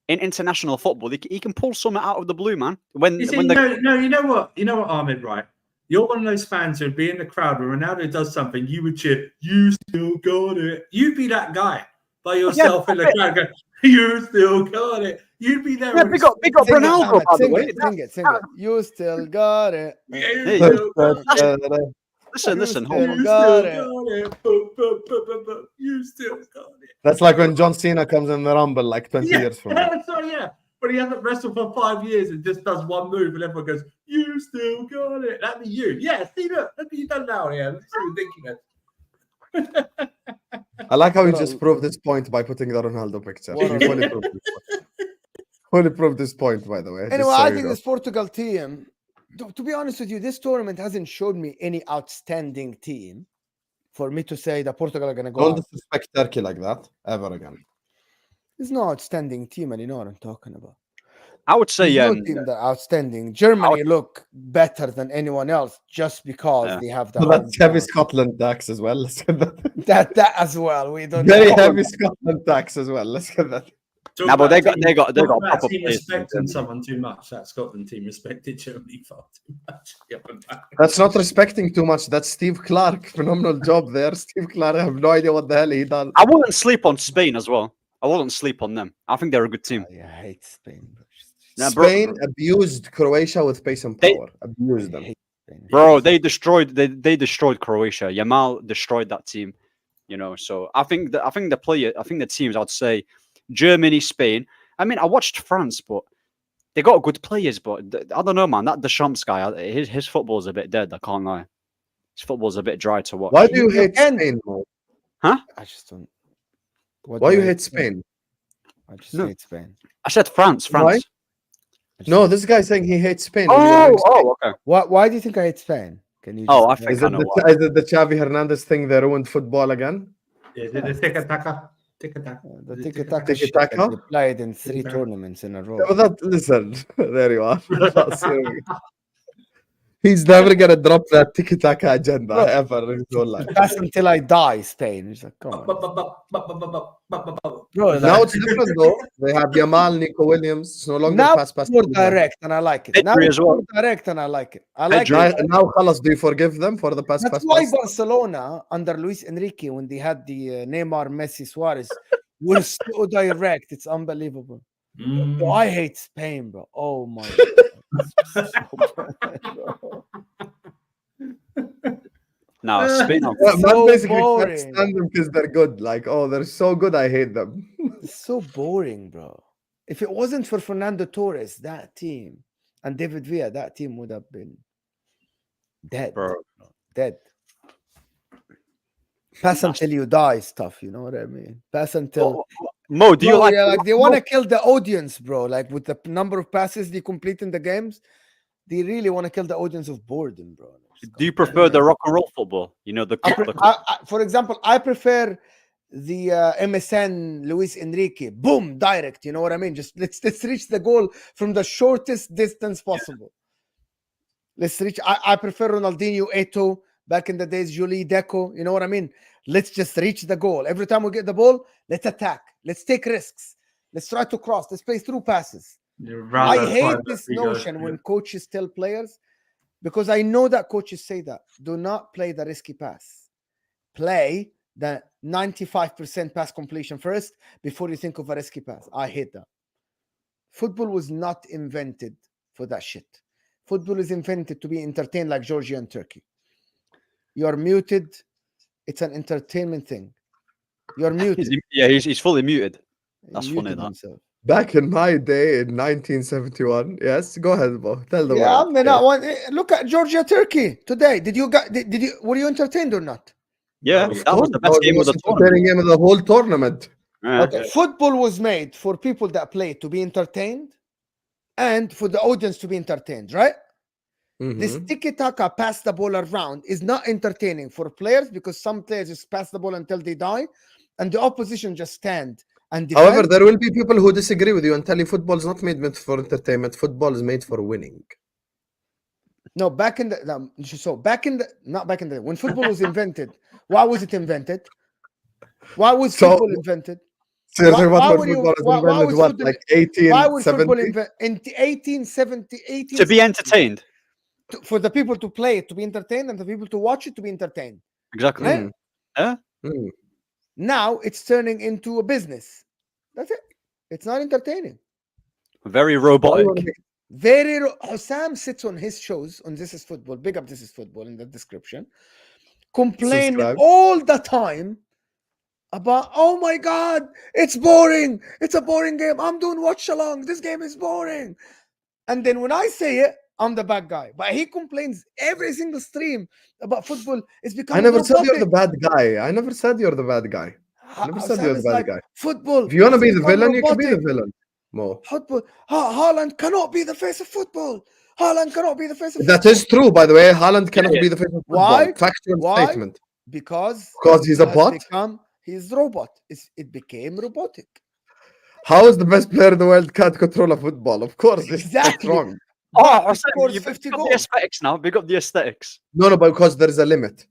S2: in international football, he can pull something out of the blue, man.
S4: No, you know what, Ahmed, right? You're one of those fans who'd be in the crowd when Ronaldo does something, you would cheer, you still got it. You'd be that guy by yourself in the crowd going, you still got it. You'd be there.
S2: Yeah, big up Ronaldo, by the way.
S3: Sing it. You still got it.
S2: Listen.
S4: You still got it.
S1: That's like when John Cena comes in the Rumble like 20 years from now.
S4: But he hasn't wrestled for 5 years and just does one move and everyone goes, you still got it. That'd be you. Yeah, see, look what you've done now. Yeah, that's ridiculous.
S1: I like how he just proved this point by putting the Ronaldo picture. Fully proved this point, by the way.
S3: Anyway, I think this Portugal team, to be honest with you, this tournament hasn't showed me any outstanding team for me to say that Portugal are going to go.
S1: Don't disrespect Turkey like that ever again.
S3: There's no outstanding team, and you know what I'm talking about.
S2: I would say,
S3: no team that outstanding. Germany look better than anyone else just because they have that.
S1: That's heavy Scotland tax as well. Let's get
S3: that as well. We don't
S1: very heavy Scotland tax as well. Let's get that.
S2: No, but they got proper
S4: team respecting someone too much. That Scotland team respected Germany far too much.
S1: That's not respecting too much. That's Steve Clark. Phenomenal job there. Steve Clark. I have no idea what the hell he done.
S2: I wouldn't sleep on Spain as well. I wouldn't sleep on them. I think they're a good team.
S3: I hate Spain.
S1: Spain abused Croatia with pace and power. Abused them.
S2: Bro, they destroyed Croatia. Yamal destroyed that team. So I think the teams, I'd say Germany, Spain. I mean, I watched France, but they got good players. But I don't know, man. That Deschamps guy, his football's a bit dead. I can't lie. His football's a bit dry to watch.
S1: Why do you hate Spain, Mo?
S2: Huh?
S3: I just don't.
S1: Why you hate Spain?
S3: I just hate Spain.
S2: I said France.
S1: Why? No, this guy's saying he hates Spain.
S2: Okay.
S3: Why do you think I hate Spain? Can you?
S2: I think
S1: is it the Xavi Hernandez thing that ruined football again?
S4: Is it the tiki-taka?
S3: The tiki-taka
S1: Tiki
S3: shit
S1: taka?
S3: that they played in 3
S4: Tiki-taka.
S3: tournaments in a row.
S1: Yeah, but listen, there you are. He's never gonna drop that tiki taka agenda
S3: Bro.
S1: ever in his whole life.
S3: Pass until I die, Spain. He's like, come on. Bro,
S1: Now
S3: like,
S1: it's different though. They have Yamal, Nico Williams. It's no longer
S3: now
S1: pass.
S3: it's more direct and I like it. Now
S2: Pedri
S3: it's
S2: as well.
S3: more direct and I like it. I like
S1: Now,
S3: it.
S1: now, Khalas, do you forgive them for the pass?
S3: That's why Barcelona under Luis Enrique, when they had the Neymar, Messi, Suarez, were so direct. It's unbelievable. Bro, I hate Spain, bro. Oh my God.
S2: No, Spain.
S1: Man
S3: So
S1: basically can't
S3: boring.
S1: stand them because they're good. Like, oh, they're so good, I hate them.
S3: It's so boring, bro. If it wasn't for Fernando Torres, that team, and David Villa, that team would have been dead.
S2: Bro.
S3: Dead. Pass until you die stuff, you know what I mean? Pass until
S2: Mo, do you
S3: Bro,
S2: like?
S3: yeah, like they want to kill the audience, bro. Like with the number of passes they complete in the games, they really want to kill the audience of boredom, bro.
S2: Do you prefer the rock and roll football? You know the.
S3: For example, I prefer the MSN Luis Enrique. Boom, direct. You know what I mean? Just let's reach the goal from the shortest distance possible. Let's reach. I prefer Ronaldinho, Eto'o, back in the days, Julie Deco. You know what I mean? Let's just reach the goal. Every time we get the ball, let's attack. Let's take risks. Let's try to cross. Let's play through passes. I hate this notion when coaches tell players, because I know that coaches say that, do not play the risky pass. Play the 95% pass completion first before you think of a risky pass. I hate that. Football was not invented for that shit. Football is invented to be entertained like Georgia and Turkey. You are muted. It's an entertainment thing. You're muted.
S2: He's fully muted. That's
S3: He
S2: funny.
S3: muted
S2: That.
S3: himself.
S1: Back in my day in 1971, yes, go ahead, Bo. Tell them.
S3: Yeah, I mean, look at Georgia, Turkey today. Did you were you entertained or not?
S2: Yeah, that was the best game of the
S1: tournament. Game of the whole tournament.
S2: Yeah.
S3: Okay, football was made for people that play to be entertained, and for the audience to be entertained, right? This tiki-taka pass the ball around is not entertaining for players because some players just pass the ball until they die, and the opposition just stand and defend.
S1: However, there will be people who disagree with you and tell you football is not made for entertainment. Football is made for winning.
S3: No, back in the when football was invented, why was it invented? Why was football invented?
S1: So you're talking about football is invented, like 1870?
S3: Why was football invented in 1870?
S2: To be entertained.
S3: For the people to play it to be entertained and the people to watch it to be entertained.
S2: Exactly.
S3: Right?
S2: Yeah.
S3: Now it's turning into a business. That's it. It's not entertaining.
S2: Very robotic.
S3: Husam sits on his shows on This Is Football. Big up This Is Football in the description. Complaining all the time about, oh my God, it's boring. It's a boring game. I'm doing watch along. This game is boring. And then when I say it, I'm the bad guy. But he complains every single stream about football. It's becoming
S1: I never said you're the bad guy. I never said you're the bad guy. I never said you're the bad guy.
S3: Football.
S1: If you want to be the villain, you can be the villain. Mo.
S3: Football. Haaland cannot be the face of football. Haaland cannot be the face of
S1: That
S3: football.
S1: is true, by the way. Haaland cannot be the face of football.
S3: Why?
S1: Factual statement.
S3: Because
S1: he's a bot?
S3: He's robot. It became robotic.
S1: How is the best player in the world can't control a football? Of course,
S3: Exactly.
S1: it's wrong.
S2: Oh,
S3: scores
S2: you
S3: 50
S2: got
S3: goals.
S2: the aesthetics now. Big up the aesthetics.
S1: No, but because there is a limit.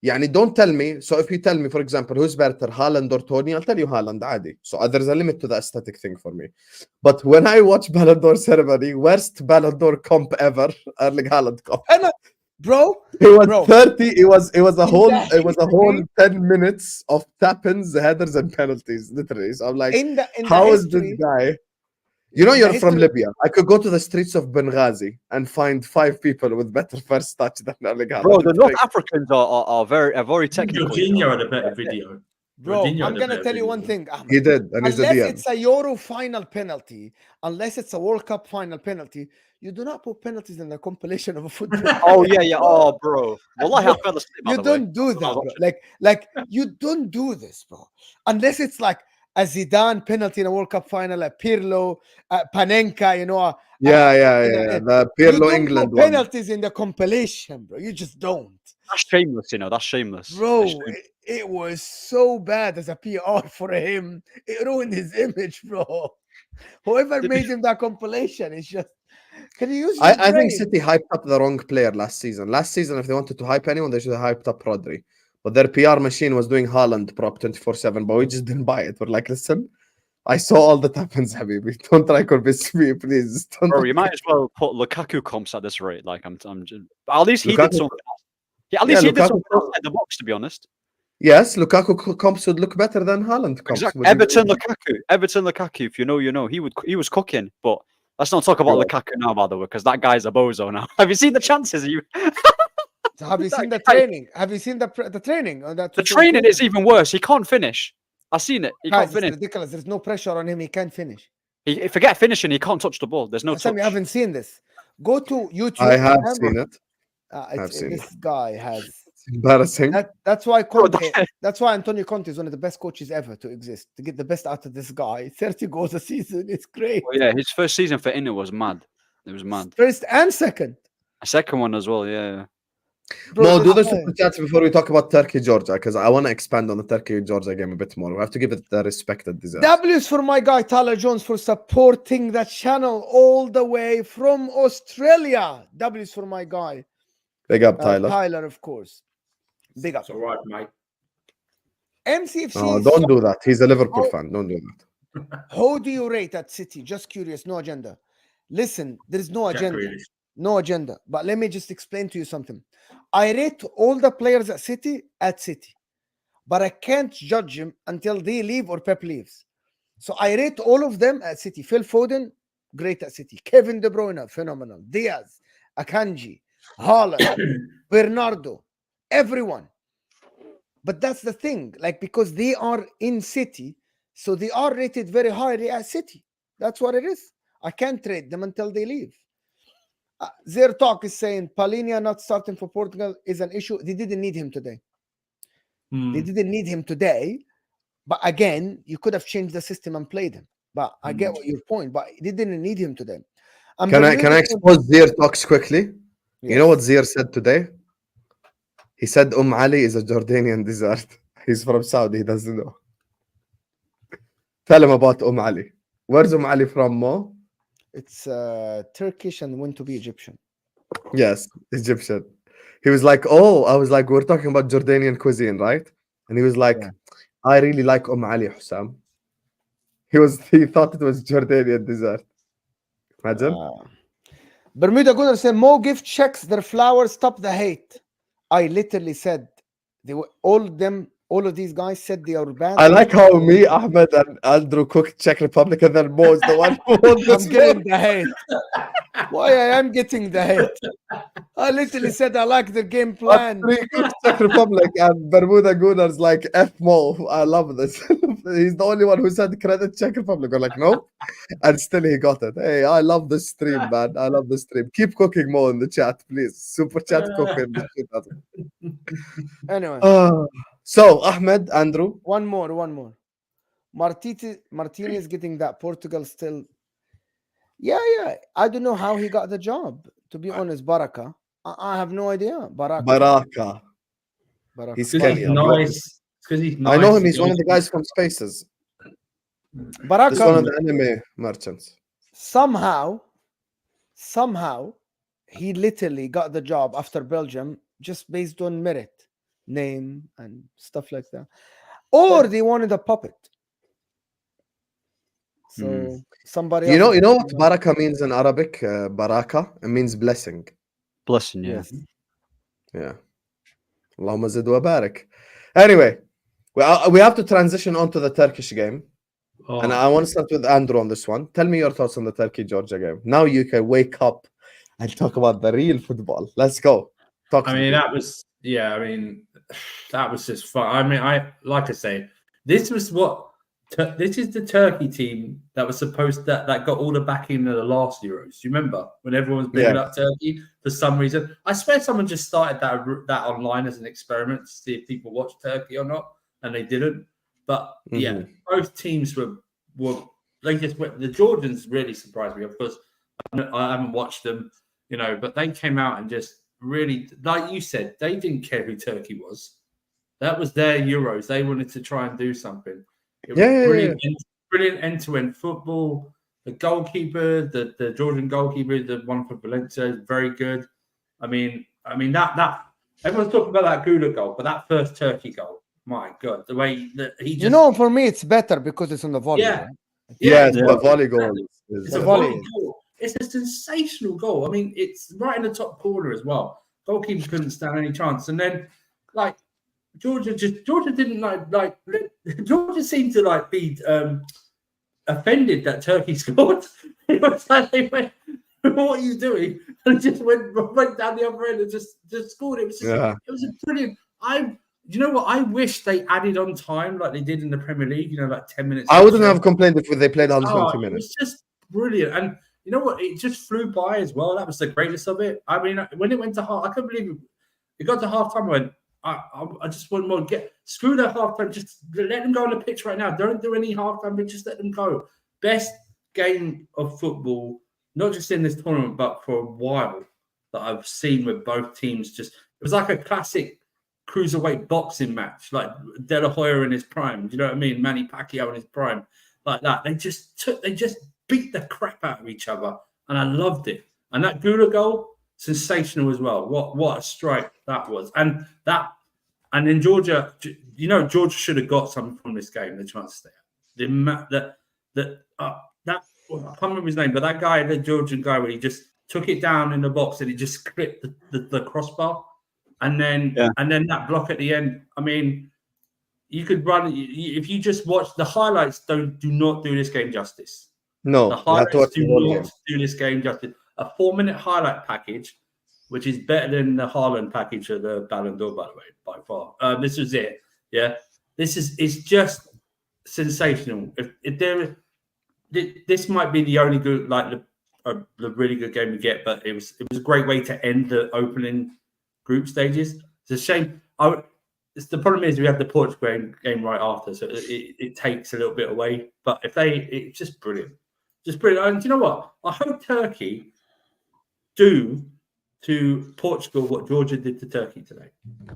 S1: Yani, don't tell me. So if you tell me, for example, who's better, Haaland or Tony, I'll tell you Haaland, adi. So there's a limit to the aesthetic thing for me. But when I watch Ballon d'Or ceremony, worst Ballon d'Or comp ever, Erling Haaland comp.
S3: Bro,
S1: It was 30. It was a whole 10 minutes of tap-ins, headers, and penalties. Literally. So I'm like, how is this guy? You know, you're from Libya. I could go to the streets of Benghazi and find 5 people with better first touch than Erling Haaland.
S2: Bro, the North Africans are very technical.
S4: Jorginho had a better video.
S3: Bro, I'm going to tell you one thing, Ahmed.
S1: He did, and he's a DM.
S3: Unless it's a Euro final penalty, unless it's a World Cup final penalty, you do not put penalties in the compilation of a football.
S2: Oh, yeah. Oh, bro. Wallahi, I fell asleep,
S3: You don't do that, bro. Like, you don't do this, bro. Unless it's like a Zidane penalty in a World Cup final, a Pirlo, Panenka, you know.
S1: The Pirlo England
S3: penalties in the compilation, bro. You just don't.
S2: That's shameless, you know. That's shameless.
S3: Bro,
S2: That's shameless.
S3: it was so bad as a PR for him. It ruined his image, bro. Whoever made him that compilation is just. Can you use?
S1: I think City hyped up the wrong player last season. Last season, if they wanted to hype anyone, they should have hyped up Rodri. But their PR machine was doing Haaland prop 24/7, but we just didn't buy it. We're like, listen, I saw all that happens, Habibi. Don't try to convince me, please. Don't
S2: Bro, you might as well put Lukaku comps at this rate. Like, I'm just, at least he did
S1: Lukaku-
S2: something. Yeah, at least he did
S1: Lukaku-
S2: something outside the box, to be honest.
S1: Yes, Lukaku comps would look better than Haaland comps.
S2: Exactly.
S1: Would you
S2: Everton Lukaku. If you know, you know. He was cooking. But let's not talk about
S1: Bro.
S2: Lukaku now, by the way, because that guy's a bozo now. Have you seen the chances?
S3: Have you seen the
S2: guy-
S3: training? Have you seen the training on that?
S2: The training is even worse. He can't finish. I've seen it. He
S3: Guys,
S2: can't
S3: it's
S2: finish.
S3: ridiculous. There's no pressure on him. He can't finish.
S2: He forget finishing. He can't touch the ball. There's no
S3: Hassan,
S2: touch.
S3: you haven't seen this. Go to YouTube.
S1: I have
S3: remember?
S1: seen it.
S3: It's-
S1: seen
S3: this guy has.
S1: It's embarrassing.
S3: That's why
S2: Bro,
S3: Conte. That's why Antonio Conte is one of the best coaches ever to exist. To get the best out of this guy, 30 goals a season. It's great.
S2: Oh, yeah, his first season for Inter was mad. It was mad.
S3: First and second.
S2: A second one as well. Yeah.
S3: Bro,
S1: Mo, do the
S3: this guy-
S1: super chats before we talk about Turkey Georgia, because I want to expand on the Turkey Georgia game a bit more. We have to give it the respect it deserves.
S3: W's for my guy Tyler Jones for supporting the channel all the way from Australia. W's for my guy
S1: Big up, Tyler.
S3: Tyler, of course. Big up.
S4: It's all right, mate.
S3: MCFC.
S1: Oh, don't do that. He's a Liverpool
S3: Oh.
S1: fan. Don't do that.
S3: How do you rate at City? Just curious. No agenda. Listen, there is no
S4: Jack
S3: agenda.
S4: Grealish.
S3: No agenda. But let me just explain to you something. I rate all the players at City, but I can't judge them until they leave or Pep leaves. So I rate all of them at City. Phil Foden, great at City. Kevin De Bruyne, phenomenal. Diaz, Akanji, Haaland, Bernardo, everyone. But that's the thing, like, because they are in City, so they are rated very highly at City. That's what it is. I can't rate them until they leave. Their talk is saying Palhinha not starting for Portugal is an issue. They didn't need him today. They didn't need him today. But again, you could have changed the system and played him. But I get what your point. But they didn't need him today. And
S1: Can I
S3: Bermuda-
S1: expose Zir talks quickly?
S3: Yes.
S1: You know what Zir said today? He said Ali is a Jordanian dessert. He's from Saudi. He doesn't know. Tell him about Ali. Where's Ali from, Mo?
S3: It's Turkish and went to be Egyptian.
S1: Yes, Egyptian. He was like, oh, I was like, we're talking about Jordanian cuisine, right? And he was like,
S3: Yeah.
S1: I really like Ali, Husam. He thought it was Jordanian dessert. Imagine.
S3: Bermuda Gunnar said, Mo gift checks their flowers, stop the hate. I literally said, they were all of these guys said they are bad.
S1: I like how me, Ahmed, and Andrew cooked Czech Republic, and then Mo is the one who won this
S3: I'm getting the hate. Why I am getting the hate? I literally said I like the game plan.
S1: Three cooked Czech Republic, and Bermuda Gunnar's like, F Mo. I love this. He's the only one who said credit Czech Republic. We're like, no. And still he got it. Hey, I love this stream, man. I love this stream. Keep cooking Mo in the chat, please. Super chat cooking.
S3: Anyway,
S1: So, Ahmed, Andrew.
S3: one more. Martinez getting that Portugal still. Yeah. I don't know how he got the job. To be honest, Baraka. I have no idea.
S1: Baraka. He's
S4: Because
S1: Kenny.
S4: he's nice. Because he's nice.
S1: I know him. He's one of the guys from Spaces. This one of
S3: Baraka
S1: the anime merchants.
S3: somehow, he literally got the job after Belgium just based on merit, name, and stuff like that. Or they wanted a puppet. So somebody
S1: You know
S3: else-
S1: what Baraka means in Arabic? Baraka. It means blessing.
S2: Blessing, yeah.
S3: Yes.
S1: Yeah. Allahumma zid wa barak. Anyway, we have to transition onto the Turkish game.
S4: Oh,
S1: And I want to start with Andrew on this one. Tell me your thoughts on the Turkey-Georgia game. Now you can wake up and talk about the real football. Let's go. Talk to
S4: I
S1: me.
S4: mean, that was just fun. I mean, like I say, this is the Turkey team that was supposed that got all the backing in the last Euros. Do you remember when everyone was bigging up Turkey for some reason? I swear someone just started that online as an experiment to see if people watched Turkey or not, and they didn't. But yeah, both teams were they just went. The Georgians really surprised me. Of course, I haven't watched them, but they came out and just really, like you said, they didn't care who Turkey was. That was their Euros. They wanted to try and do something. It was brilliant end-to-end football. The goalkeeper, the Georgian goalkeeper, the one for Valencia, is very good. I mean that everyone's talking about that Gula goal, but that first Turkey goal, my God, the way that he just,
S3: for me it's better because it's on the volley.
S4: Yeah.
S3: Right?
S1: Yeah, the volley goal.
S4: It's a volley goal. It's a sensational goal. I mean, it's right in the top corner as well. Goalkeeper couldn't stand any chance. And then, like, Georgia didn't like Georgia seemed to like be offended that Turkey scored. It was like they went, "What are you doing?" And just went down the other end and just scored. It was just, it was a brilliant. You know what? I wish they added on time like they did in the Premier League. You know, like 10 minutes.
S1: I wouldn't have complained if they played 120 minutes.
S4: It was just brilliant, and you know what? It just flew by as well. That was the greatest of it. I mean, when it went to half, I couldn't believe it got to half time. I went, I just want more. Screw that half time. Just let them go on the pitch right now. Don't do any half time. But just let them go. Best game of football, not just in this tournament, but for a while that I've seen with both teams. It was like a classic cruiserweight boxing match, like De La Hoya in his prime. Do you know what I mean? Manny Pacquiao in his prime, like that. They just beat the crap out of each other, and I loved it. And that Gula goal, sensational as well. What a strike that was. And then Georgia, you know, Georgia should have got something from this game. The chance to stay. I can't remember his name, but that guy, the Georgian guy, where he just took it down in the box and he just clipped the crossbar. And then that block at the end. I mean, you could run if you just watch the highlights. Do not do this game justice.
S1: No,
S4: the highlights do not do this game justice. A 4-minute highlight package, which is better than the Haaland package of the Ballon d'Or, by the way, by far. This was it. Yeah, it's just sensational. This might be the only good, like the really good game we get, but it was a great way to end the opening group stages. It's a shame. The problem is we have the Portugal game right after, so it takes a little bit away. But it's just brilliant, And you know what? I hope Turkey do to Portugal what Georgia did to Turkey today.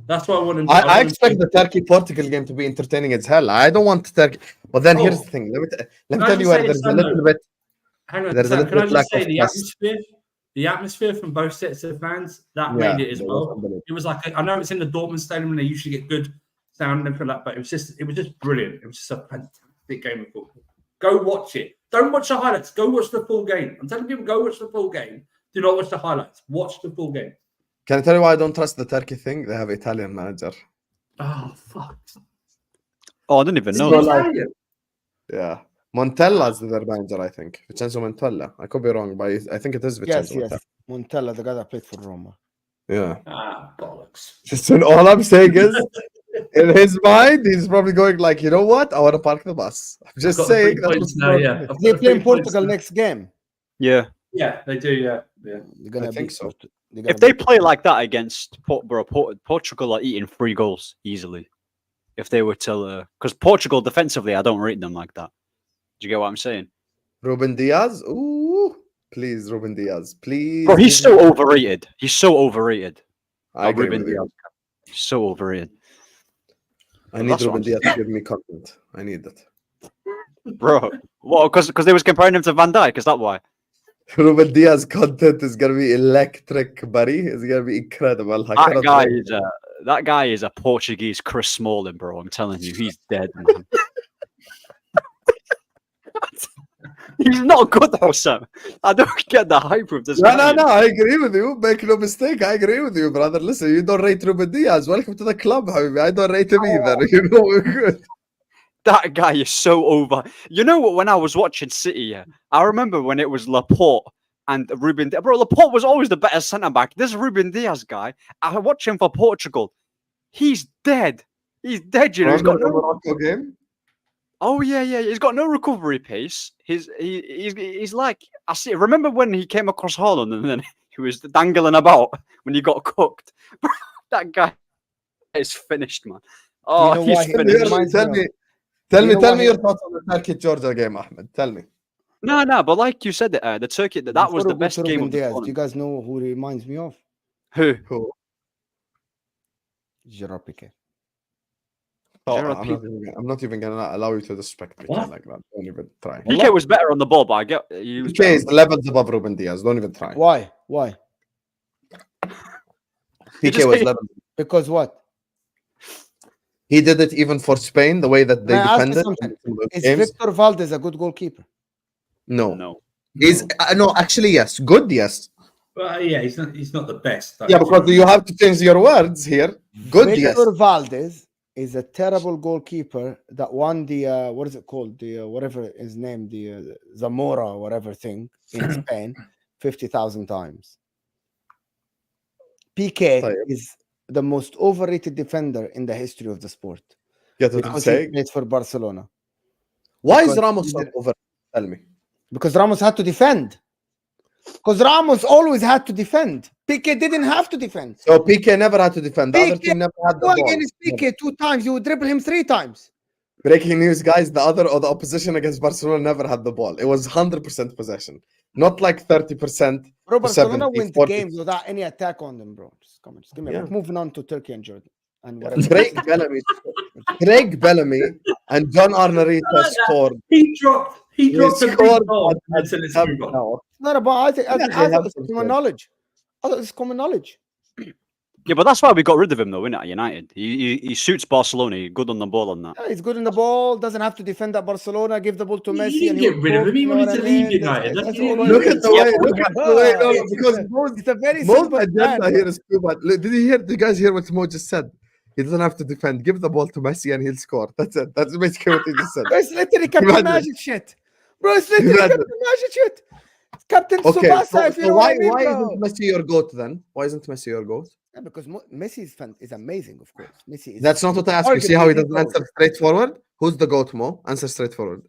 S4: That's what I want them to.
S1: I expect the Turkey-Portugal game to be entertaining as hell. I don't want Turkey. But then here's the thing. Let me tell you where there's a little bit.
S4: Hang on, Sam, can I just say the atmosphere from both sets of fans that made it as well. It was like I know it's in the Dortmund Stadium and they usually get good sound and everything like that, but it was just brilliant. It was just a fantastic game of football. Go watch it. Don't watch the highlights. Go watch the full game. I'm telling people, go watch the full game. Do not watch the highlights. Watch the full game.
S1: Can I tell you why I don't trust the Turkey thing? They have an Italian manager.
S4: Oh fuck!
S2: Oh, I didn't even know that.
S1: Yeah. Montella's their manager, I think. Vincenzo Montella. I could be wrong, but I think it is Vincenzo Montella.
S3: Montella, the guy that played for Roma.
S1: Yeah.
S4: Bollocks.
S1: So all I'm saying is, in his mind, he's probably going like, you know what? I want to park the bus. I'm just saying.
S3: They play in Portugal next game.
S2: Yeah.
S4: Yeah, they do. Yeah.
S1: I think so.
S2: If they play like that against Portugal are eating 3 goals easily. If they were to, because Portugal defensively, I don't rate them like that. Do you get what I'm saying?
S1: Ruben Diaz? Ooh, please, Ruben Diaz, please.
S2: Bro, he's so overrated. He's so overrated.
S1: I agree with you.
S2: He's so overrated.
S1: I need Ruben Diaz to give me content. I need that.
S2: Bro, well, because they was comparing him to Van Dijk. Is that why?
S1: Ruben Diaz content is gonna be electric, buddy. It's gonna be incredible.
S2: That guy is a Portuguese Chris Smalling, bro. I'm telling you, he's dead, man. He's not good, Husam. I don't get the hype of this.
S1: No. I agree with you. Make no mistake. I agree with you, brother. Listen, you don't rate Ruben Diaz. Welcome to the club, Habibi. I don't rate him either. You know, we're good.
S2: That guy is so over. You know what? When I was watching City, I remember when it was Laporte and Ruben Diaz. Bro, Laporte was always the better centre back. This Ruben Diaz guy, I watch him for Portugal. He's dead. He's dead. You know, he's got no
S1: Morocco game.
S2: Oh yeah. He's got no recovery pace. He's like, I see. Remember when he came across Haaland and then he was dangling about when he got cooked? That guy is finished, man. Oh,
S3: you know
S2: he's finished.
S1: Tell me your thoughts on the Turkey-Georgia game, Ahmed. Tell me.
S2: No, but like you said, the Turkey that was the best game of the
S3: tournament. Do you guys know who he reminds me of?
S2: Who?
S1: Who?
S3: Gerard Piqué.
S1: Oh,
S2: Gerard
S1: I'm not even gonna allow you to disrespect Piqué
S4: What?
S1: like that. Don't even try.
S2: PK was better on the ball, but I get you. Was
S1: Piqué
S2: better
S1: is levels above Ruben Diaz. Don't even try.
S3: Why? Why?
S1: PK was levels.
S3: Because what?
S1: He did it even for Spain, the way that they
S3: May I ask you
S1: defended.
S3: something?
S1: in those
S3: Is
S1: games.
S3: Victor Valdez a good goalkeeper?
S1: No.
S2: No.
S1: Is no, actually, yes. Good, yes.
S4: Well, yeah, he's not the best.
S1: Yeah, because you have to change your words here. Good, yes.
S3: Victor Valdez is a terrible goalkeeper that won the what is it called? The whatever his name, the Zamora or whatever thing in Spain 50,000 times. PK
S1: طيب.
S3: is the most overrated defender in the history of the sport.
S1: Get what I'm
S3: Because he
S1: saying?
S3: played for Barcelona.
S1: Why is
S3: because
S1: Ramos
S3: he's
S1: so over? Tell me.
S3: Because Ramos had to defend. Because Ramos always had to defend. PK didn't have to defend.
S1: So PK never had to defend. The other
S3: PK
S1: team never had the
S3: Go
S1: ball.
S3: against PK 2 times, you would dribble him 3 times.
S1: Breaking news, guys. The opposition against Barcelona never had the ball. It was 100% possession, not like 30%.
S3: Bro, Barcelona
S1: 70,
S3: wins
S1: 40.
S3: games without any attack on them, bro. Just come on, just give me a
S1: Yeah.
S3: break. Moving on to Turkey and Jordan and whatever.
S1: Craig Bellamy and John Arnerita scored.
S4: He dropped a big
S1: scored
S4: ball
S1: at
S4: until it's
S1: Camp
S4: moved on.
S1: Nou.
S3: It's not about. I think
S1: Yeah, they
S3: thought
S1: have
S3: it's
S1: some
S3: common
S1: sense.
S3: knowledge. I thought it's common knowledge.
S2: Yeah, but that's why we got rid of him, though, innit? At United, he suits Barcelona. He's good on the ball on that.
S3: Yeah, he's good in the ball. Doesn't have to defend at Barcelona. Give the ball to
S4: He
S3: Messi.
S4: didn't
S3: and
S4: get
S3: he'll
S4: rid of
S3: cook,
S4: him. He
S3: you know
S4: wanted
S3: what
S4: to
S3: I
S4: leave
S3: mean?
S4: United.
S3: That's
S4: That's
S3: all
S4: what
S3: it
S1: Look
S3: is.
S1: at the way. Look at the way. No,
S3: It's
S1: because
S3: it's a very
S1: Mo's
S3: simple
S1: agenda
S3: plan.
S1: here is too much. Did you hear? The guys hear what Mo just said? He doesn't have to defend. Give the ball to Messi and he'll score. That's it. That's basically what he just said.
S3: Bro, it's literally Captain
S1: Imagine.
S3: Magic shit. Bro, it's literally
S1: Imagine.
S3: Captain Magic shit. Captain
S1: Okay,
S3: Tsubasa, if you know
S1: why
S3: what I mean, bro.
S1: isn't Messi your goat then? Why isn't Messi your goat?
S3: Yeah, because Messi is amazing, of course. Messi is.
S1: That's not what I asked you. See how he doesn't
S3: arguably
S1: answer straightforward? Who's the goat, Mo? Answer straightforward.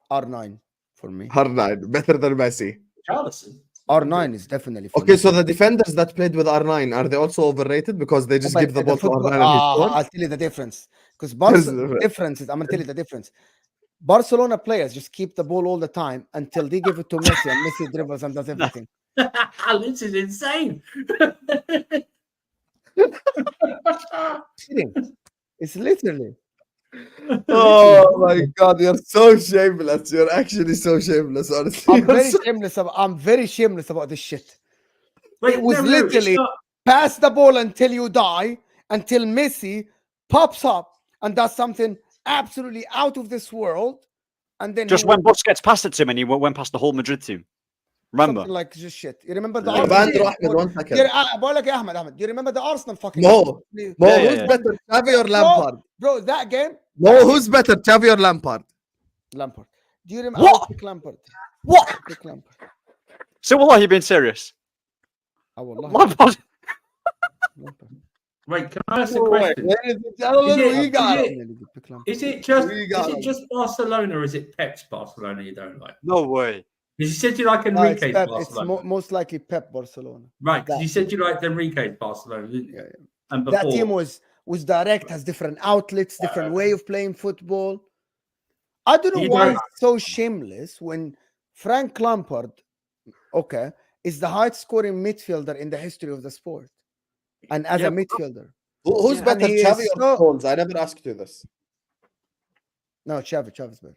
S3: R9 for me.
S1: R9, better than Messi.
S4: Charleston.
S3: R9 is definitely for
S1: Okay,
S3: me.
S1: so the defenders that played with R9, are they also overrated because they just
S3: But
S1: give the ball to
S3: football-
S1: R9 and he scores?
S3: I'll tell you the difference. Because
S1: There's the difference.
S3: difference is, I'm gonna tell you the difference. Barcelona players just keep the ball all the time until they give it to Messi, and Messi dribbles and does everything.
S4: This is insane.
S3: Kidding. It's literally.
S1: Oh my god, you're so shameless. You're actually so shameless, honestly.
S3: I'm very shameless about this shit.
S4: Wait,
S3: It was
S4: it's
S3: literally
S4: not-
S3: pass the ball until you die, until Messi pops up and does something absolutely out of this world, and then
S2: Just when Busquets passed it to him and he went past the whole Madrid team. Remember?
S3: something like just shit. You remember the
S2: Yeah.
S3: Arsenal?
S1: Andrew Ahmed, 1 second.
S3: بقول لك يا Ahmed, do you remember the Arsenal fucking
S1: Mo,
S3: game?
S1: Mo,
S2: Yeah,
S1: who's
S2: yeah.
S1: better, Xavi or Lampard?
S3: Bro, that game,
S1: Mo, who's better, Xavi or Lampard?
S3: Lampard. Do you remember?
S2: What?
S3: I pick Lampard.
S2: What?
S3: Pick Lampard.
S2: So, what are you being serious?
S3: Oh, wallah,
S2: Lampard.
S3: Lampard.
S4: Wait, can I ask a question?
S1: Ladies and gentlemen,
S4: Is it-
S1: we got
S4: is
S1: it.
S4: it-
S3: Pick Lampard.
S4: Is it
S1: We
S4: just Barcelona or is it Pep's Barcelona you don't like?
S2: No way.
S4: Because you said you like
S3: No, it's
S4: Enrique's
S3: Pep.
S4: Barcelona.
S3: It's most likely Pep Barcelona.
S4: Right, because you said you liked Enrique's Barcelona, didn't you?
S3: Yeah,
S4: And before,
S3: That team was direct, has different outlets, different way of playing football. I don't know
S4: You
S3: why
S4: don't-
S3: it's so shameless when Frank Lampard, okay, is the highest scoring midfielder in the history of the sport. And as
S2: Yeah,
S3: a midfielder.
S1: Who's
S3: Yeah.
S1: better,
S3: And he
S1: Xavi
S3: is
S1: or
S3: so-
S1: Stones? I never asked you this.
S3: No, Chavis better.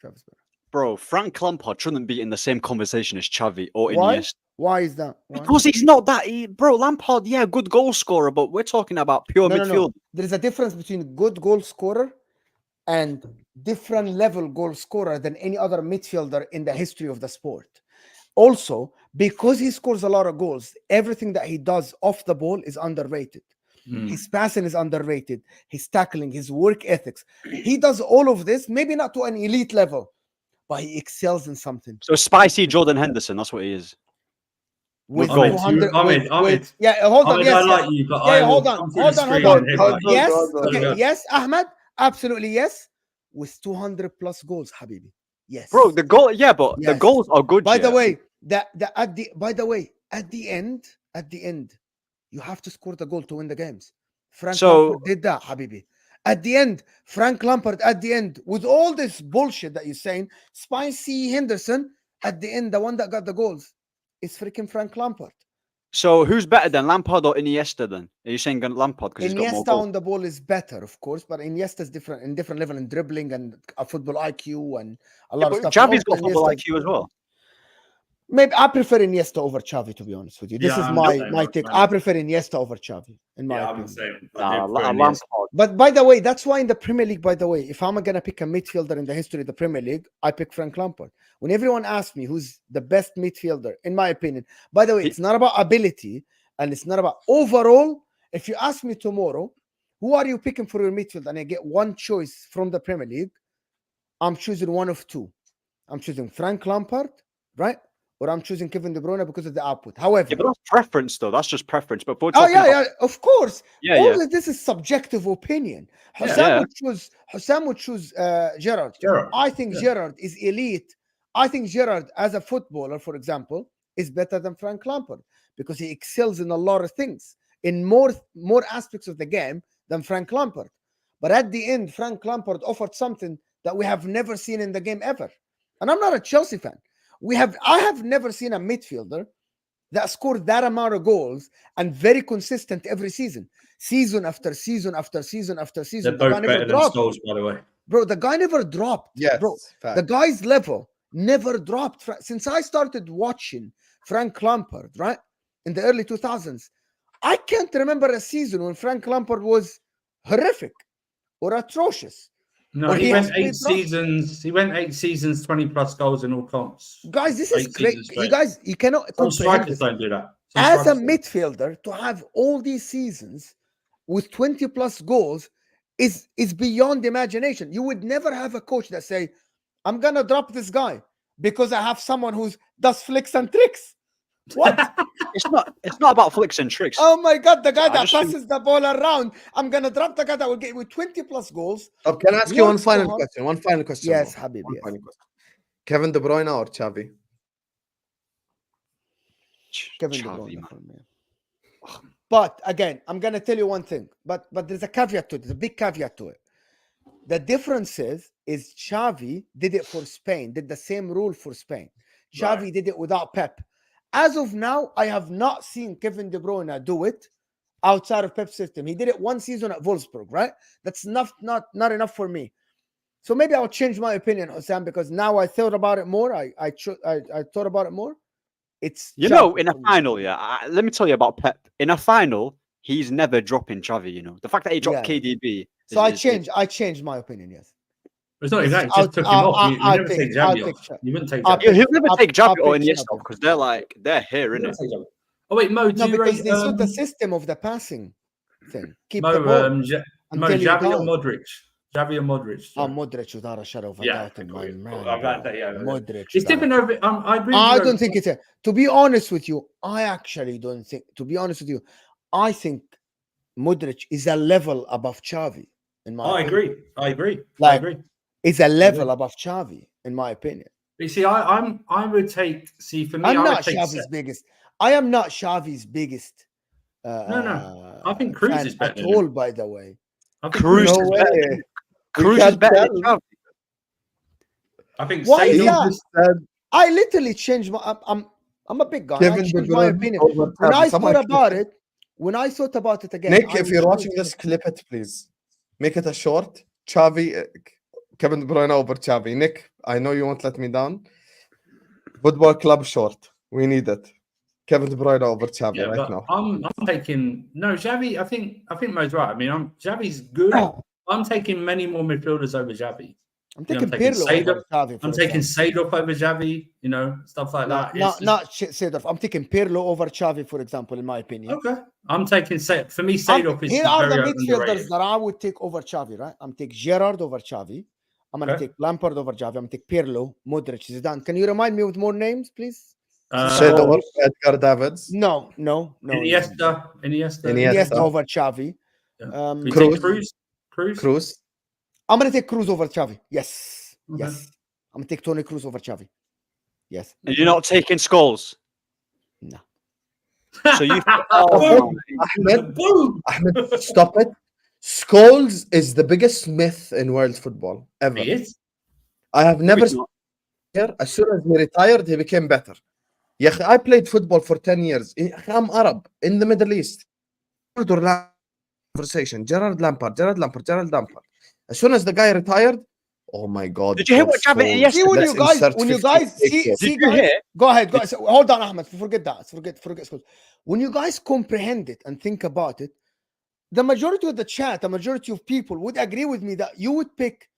S3: Chavis better.
S2: Bro, Frank Lampard shouldn't be in the same conversation as Xavi or
S3: Why?
S2: Iniesta.
S3: Why is that? Why?
S2: Because he's not that. Bro, Lampard, yeah, good goal scorer, but we're talking about pure
S3: No, no,
S2: midfield.
S3: no. There is a difference between good goal scorer and different level goal scorer than any other midfielder in the history of the sport. Also, because he scores a lot of goals, everything that he does off the ball is underrated. His passing is underrated. His tackling, his work ethics. He does all of this, maybe not to an elite level, but he excels in something.
S2: So, spicy Jordan Henderson, that's what he is.
S3: With
S2: goals.
S3: 200
S4: Ahmed,
S3: with- yeah, hold on.
S4: Ahmed,
S3: Yes,
S4: I
S3: yes.
S4: like you, but
S3: Yeah,
S4: I
S3: hold
S4: will
S3: on,
S4: come to
S3: hold
S4: the
S3: on,
S4: screen
S3: hold
S4: and
S3: on.
S4: headbutt you.
S3: Yes,
S1: Go,
S3: okay,
S4: go.
S3: yes, Ahmed, absolutely yes. With 200 plus goals, Habibi. Yes.
S2: Bro, the goal, yeah, but the
S3: Yes.
S2: goals are good.
S3: By the
S2: yeah.
S3: way, at the end, you have to score the goal to win the games. Frank
S2: So-
S3: Lampard did that, Habibi. At the end, Frank Lampard at the end, with all this bullshit that you're saying, Spicy Henderson, at the end, the one that got the goals is freaking Frank Lampard.
S2: So who's better than Lampard or Iniesta? Then are you saying Lampard because he's got more
S3: Iniesta
S2: goals?
S3: on the ball is better, of course, but Iniesta is different in different level in dribbling and a football IQ and a lot of stuff.
S2: Xavi's got
S3: Also,
S2: football
S3: Iniesta-
S2: IQ as well.
S3: Maybe I prefer Iniesta over Xavi, to be honest with you. This
S4: Yeah,
S3: is
S4: I'm
S3: my
S4: the same,
S3: my
S4: I'm
S3: take.
S4: the
S3: I
S4: same.
S3: prefer Iniesta over Xavi, in my
S4: Yeah, I'm the
S3: opinion.
S4: same. I do prefer Iniesta.
S2: Lampard.
S3: But by the way, that's why in the Premier League, by the way, if I'm gonna pick a midfielder in the history of the Premier League, I pick Frank Lampard. When everyone asks me who's the best midfielder, in my opinion, by the way, it's not about ability and it's not about overall. If you ask me tomorrow, who are you picking for your midfield, and I get one choice from the Premier League, I'm choosing one of two. I'm choosing Frank Lampard, right? Or I'm choosing Kevin De Bruyne because of the output. However,
S2: Yeah, but that's preference, though. That's just preference. But we're
S3: oh
S2: talking
S3: yeah, of course.
S2: Yeah,
S3: All
S2: yeah.
S3: of this is subjective opinion.
S4: Yeah.
S3: Husam would choose Gerrard.
S4: Gerrard.
S3: I think Gerrard is elite. I think Gerrard, as a footballer, for example, is better than Frank Lampard because he excels in a lot of things, in more aspects of the game than Frank Lampard. But at the end, Frank Lampard offered something that we have never seen in the game ever. And I'm not a Chelsea fan. I have never seen a midfielder that scored that amount of goals and very consistent every season after season after season after season.
S4: They're
S3: The guy
S4: both
S3: never
S4: better than
S3: dropped,
S4: Scholes, by the way.
S3: bro. The guy never dropped,
S1: Yes,
S3: bro.
S1: fact.
S3: The guy's level never dropped. Since I started watching Frank Lampard, right, in the early 2000s, I can't remember a season when Frank Lampard was horrific or atrocious.
S4: No,
S3: Or
S4: he
S3: he
S4: went
S3: has played
S4: 8 seasons. He went 8 seasons, 20 plus goals in all comps.
S3: Guys, this is
S4: 8
S3: great.
S4: seasons
S3: You
S4: straight.
S3: guys, you cannot
S4: Some
S3: comprehend
S4: strikers
S3: this.
S4: don't do that. Some
S3: As a
S4: strikers don't.
S3: midfielder, to have all these seasons with 20 plus goals is beyond imagination. You would never have a coach that say, I'm gonna drop this guy because I have someone who does flicks and tricks. What?
S2: It's not about flicks and tricks.
S3: Oh my god, the guy
S2: I
S3: that
S2: just think-
S3: passes the ball around. I'm gonna drop the guy that will get with 20 plus goals.
S1: Can I ask you one
S3: Work so
S1: final
S3: hard.
S1: question? One final question.
S3: Yes,
S1: bro.
S3: Habib.
S1: One
S3: Yes.
S1: final question. Kevin De Bruyne or Xavi?
S3: Kevin De
S2: Xavi,
S3: Bruyne
S2: man.
S3: for me. But again, I'm gonna tell you one thing. But there's a caveat to it. There's a big caveat to it. The difference is Xavi did it for Spain. Did the same rule for Spain. Xavi
S4: Right.
S3: did it without Pep. As of now, I have not seen Kevin De Bruyne do it outside of Pep's system. He did it one season at Wolfsburg, right? That's not enough for me. So maybe I'll change my opinion, Husam, because now I thought about it more. I thought about it more. It's
S2: You know,
S3: Xavi
S2: in a
S3: for me.
S2: final, let me tell you about Pep. In a final, he's never dropping Xavi. You know, the fact that he dropped
S3: Yeah.
S2: KDB.
S3: So I changed my opinion. Yes.
S4: It's not exactly.
S3: I'll-
S4: Just took him
S3: I'll-
S4: off. You
S3: I'll
S4: never
S3: pick-
S4: take
S3: I'll
S4: Xavi
S3: pick
S4: off.
S3: Xavi.
S4: You wouldn't take
S3: I'll
S4: Xavi.
S3: pick-
S2: He'll never take Xavi
S3: I'll
S2: or
S3: pick
S2: Iniesta
S3: Xavi.
S2: because they're here,
S4: You
S2: innit?
S4: wouldn't take Xavi. Oh wait, Mo, do
S3: No,
S4: you
S3: because
S4: rate
S3: they suit the system of the passing thing. Keep the
S4: Mo,
S3: ball
S4: Mo,
S3: until you
S4: Xavi or
S3: die.
S4: Modric? Xavi or Modric?
S3: Oh, Modric without a shadow of a
S4: Yeah,
S3: doubt in my
S4: agree.
S3: man.
S4: I'm glad
S3: bro.
S4: that, yeah,
S3: Modric.
S4: It's different over. I agree. With
S3: I
S4: you
S3: don't
S4: over-
S3: think it's a. To be honest with you, I actually don't think. To be honest with you, I think Modric is a level above Xavi. In my
S4: I
S3: opinion.
S4: agree. I agree.
S3: Like-
S4: I agree.
S3: Is a level above Xavi, in my opinion.
S4: You see, I would take. See, for me,
S3: I'm
S4: I would
S3: not
S4: take.
S3: Xavi's biggest. I am not Xavi's biggest.
S4: No. I think Cruz
S3: fan
S4: is better
S3: at
S4: than
S3: all.
S4: him.
S3: By the way,
S4: I think
S2: Cruz
S1: No
S2: is
S1: way.
S2: better.
S1: We
S2: Cruz is
S1: can't
S2: better
S1: tell.
S2: than Xavi.
S4: I think
S3: Why is
S1: He
S4: Seydorf-
S3: that?
S1: just said
S3: I literally changed my. I'm a big guy.
S1: Kevin
S3: I
S1: De
S3: changed my
S1: Bruyne
S3: opinion
S1: over
S3: when
S1: Xavi.
S3: I
S1: Someone
S3: thought about
S1: clip
S3: it. When I thought about it again,
S1: Nick,
S3: I
S1: if
S3: would
S1: you're
S3: choose
S1: watching
S3: Kevin-
S1: this, clip it, please. Make it a short. Xavi, Kevin De Bruyne over Xavi. Nick, I know you won't let me down. Football club short. We need it. Kevin De Bruyne over Xavi
S4: Yeah,
S1: right
S4: but
S1: now.
S4: I'm taking Xavi. I think Mo's right. I mean, Xavi's good. I'm taking many more midfielders over Xavi.
S3: I'm
S4: You know,
S3: taking
S4: I'm taking
S3: Pirlo over
S4: Seydorf.
S3: Xavi.
S4: I'm taking Seydorf over Xavi. You know, stuff like that. It's
S3: Not Seydorf. I'm taking Pirlo over Xavi, for example, in my opinion.
S4: okay. I'm taking For me, Seydorf is
S3: Here are the
S4: very
S3: midfielders
S4: underrated.
S3: that I would take over Xavi, right? I'm taking Gerrard over Xavi. I'm gonna
S4: Okay.
S3: take Lampard over Xavi. I'm gonna take Pirlo, Modric, Zidane. Can you remind me with more names, please?
S1: Seydorf, Edgar Davids.
S3: No.
S4: Iniesta.
S3: Iniesta over Xavi.
S4: Yeah. We
S1: Cruz.
S4: take Cruz.
S1: Cruz.
S3: I'm gonna take Cruz over Xavi. Yes.
S4: Okay.
S3: Yes. I'm gonna take Toni Cruz over Xavi. Yes.
S2: And you're not taking Scholes.
S3: No.
S2: So you.
S1: Ahmed,
S4: Boom.
S1: Ahmed, stop it. Scholes is the biggest myth in world football ever.
S4: He is.
S1: I have never
S2: He's
S1: seen
S2: not.
S1: here. As soon as he retired, he became better. Yeah, I played football for 10 years. I'm Arab in the Middle East. Conversation. Gerard Lampard. As soon as the guy retired, oh my God.
S2: Did you hear what Xavi
S1: Scores.
S2: yesterday?
S3: See when
S1: Let's
S3: you guys,
S1: insert
S3: when you
S1: 50
S3: guys
S1: fake
S3: see,
S1: quotes.
S3: see
S2: Did you
S3: guys,
S2: hear?
S3: go ahead. So, hold on, Ahmed. Forget that. Forget schools. When you guys comprehend it and think about it, the majority of the chat, the majority of people would agree with me that you would pick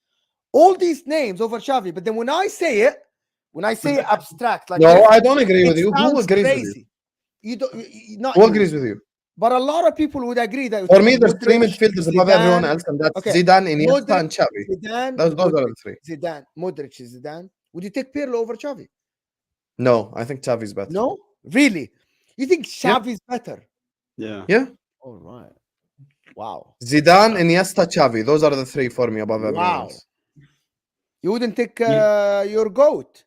S3: all these names over Xavi. But then when I say it abstract, like
S1: No,
S3: this,
S1: I don't agree
S3: it
S1: with you. Who
S3: sounds
S1: agrees with you?
S3: crazy. You don't, not
S1: Who
S3: you.
S1: agrees with you?
S3: But a lot of people would agree that
S1: For me, there's three
S3: Modric,
S1: midfielders above
S3: Zidane.
S1: everyone else, and that's
S3: Okay,
S1: Zidane, Iniesta,
S3: Modric,
S1: and Xavi.
S3: Zidane,
S1: Those are
S3: Modric,
S1: the three.
S3: Zidane, Modric, Zidane. Would you take Pirlo over Xavi?
S1: No, I think Xavi's better.
S3: No, really? You think
S1: Yeah.
S3: Xavi's better?
S2: Yeah.
S1: Yeah.
S3: All right. Wow.
S1: Zidane, Iniesta, Xavi. Those are the three for me above everyone
S3: Wow.
S1: else.
S3: You wouldn't take your GOAT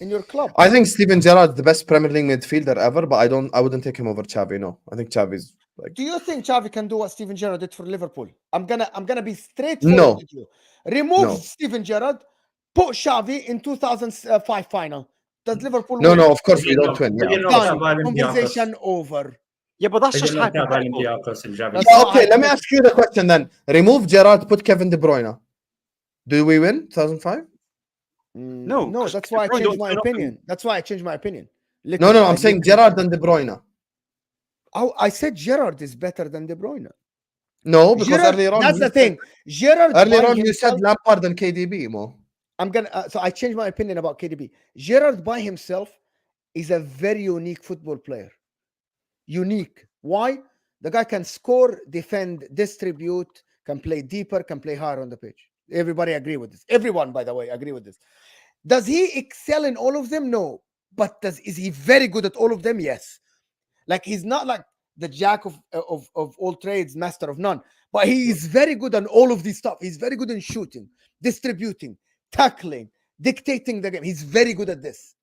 S3: in your club?
S1: I think Steven Gerrard's the best Premier League midfielder ever, but I wouldn't take him over Xavi. No, I think Xavi's like.
S3: Do you think Xavi can do what Steven Gerrard did for Liverpool? I'm gonna be straightforward
S1: No.
S3: with you. Remove
S1: No.
S3: Steven Gerrard, put Xavi in 2005 final. Does Liverpool
S1: No,
S3: win?
S1: no, of course we don't win.
S4: They
S1: Yeah,
S4: get
S1: of course.
S4: knocked out by
S3: Conversation
S4: Olympiacos.
S3: over.
S2: Yeah, but that's
S4: They
S2: just
S4: get knocked out by
S2: hypothetical.
S4: Olympiacos and Xavi.
S3: That's
S1: Yeah,
S3: not
S1: okay, let me
S3: hypothetical.
S1: ask you the question then. Remove Gerrard, put Kevin De Bruyne. Do we win 2005?
S2: No,
S3: No,
S2: 'cause
S3: that's
S2: De
S3: why I
S2: Bruyne
S3: changed
S2: don't
S3: my
S2: turn up in-
S3: opinion. That's why I changed my opinion.
S1: No,
S3: Literally,
S1: I'm saying Gerrard and De Bruyne.
S3: I said Gerrard is better than De Bruyne.
S1: No, because
S3: Gerrard,
S1: earlier on
S3: that's
S1: you
S3: the thing. Gerrard
S1: Earlier
S3: by
S1: on you said
S3: himself-
S1: Lampard and KDB, Mo.
S3: I'm gonna so I changed my opinion about KDB. Gerrard by himself is a very unique football player. Unique. Why? The guy can score, defend, distribute, can play deeper, can play higher on the pitch. Everybody agree with this. Everyone, by the way, agree with this. Does he excel in all of them? No. But is he very good at all of them? Yes. Like he's not like the jack of all trades, master of none. But he is very good on all of these stuff. He's very good in shooting, distributing, tackling, dictating the game. He's very good at this.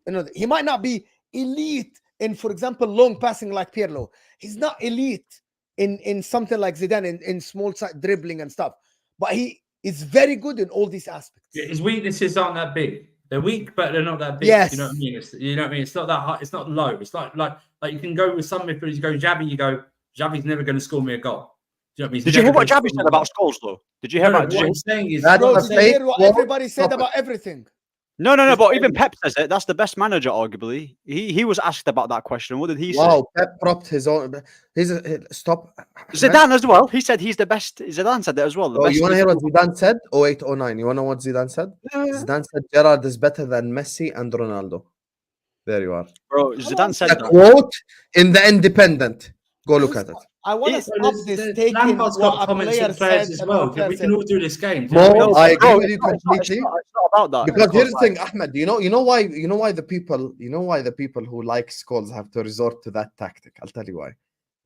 S3: You know, he might not be elite in, for example, long passing like Pirlo. He's not elite in something like Zidane in small side dribbling and stuff. But he is very good in all these aspects.
S4: Yeah, his weaknesses aren't that big. They're weak, but they're not that big.
S3: Yes.
S4: You know what I mean? You know what I mean? It's not that high. It's not low. It's like you can go with some midfielders. You go Xavi. You go Xavi's never going to score me a goal. Do you know what I mean?
S2: Did you hear what Xavi said about Scholes though? Did you hear about?
S4: What I'm saying is,
S1: That's
S3: Bro,
S1: a
S3: did you
S1: fake
S3: hear what
S1: quote.
S3: everybody said
S1: Stop it.
S3: about everything?
S2: No. But even Pep says it. That's the best manager, arguably. He was asked about that question. What did he say?
S1: Wow, Pep propped his own. Stop.
S2: Zidane as well. He said he's the best. Zidane said that as well. The
S1: Oh,
S2: best
S1: you want to hear what Zidane said? 08, 09. You want to know what Zidane said?
S2: Yeah.
S1: Zidane said Gerrard is better than Messi and Ronaldo. There you are.
S2: Bro, Zidane said
S1: A
S2: that.
S1: quote in the Independent. Go look at it.
S3: I want to
S4: It's-
S3: stop this taking
S4: Lampard's got
S3: what a
S4: comments
S3: player
S4: from players
S3: said.
S4: as
S3: Another
S4: well.
S3: player
S4: We
S3: said.
S4: can all do this game. Do you
S1: Mo,
S4: know what I mean?
S1: I agree
S2: Bro,
S1: with you completely.
S2: It's not about that.
S1: Because here's the thing, Ahmed. You know why the people who like Scholes have to resort to that tactic. I'll tell you why.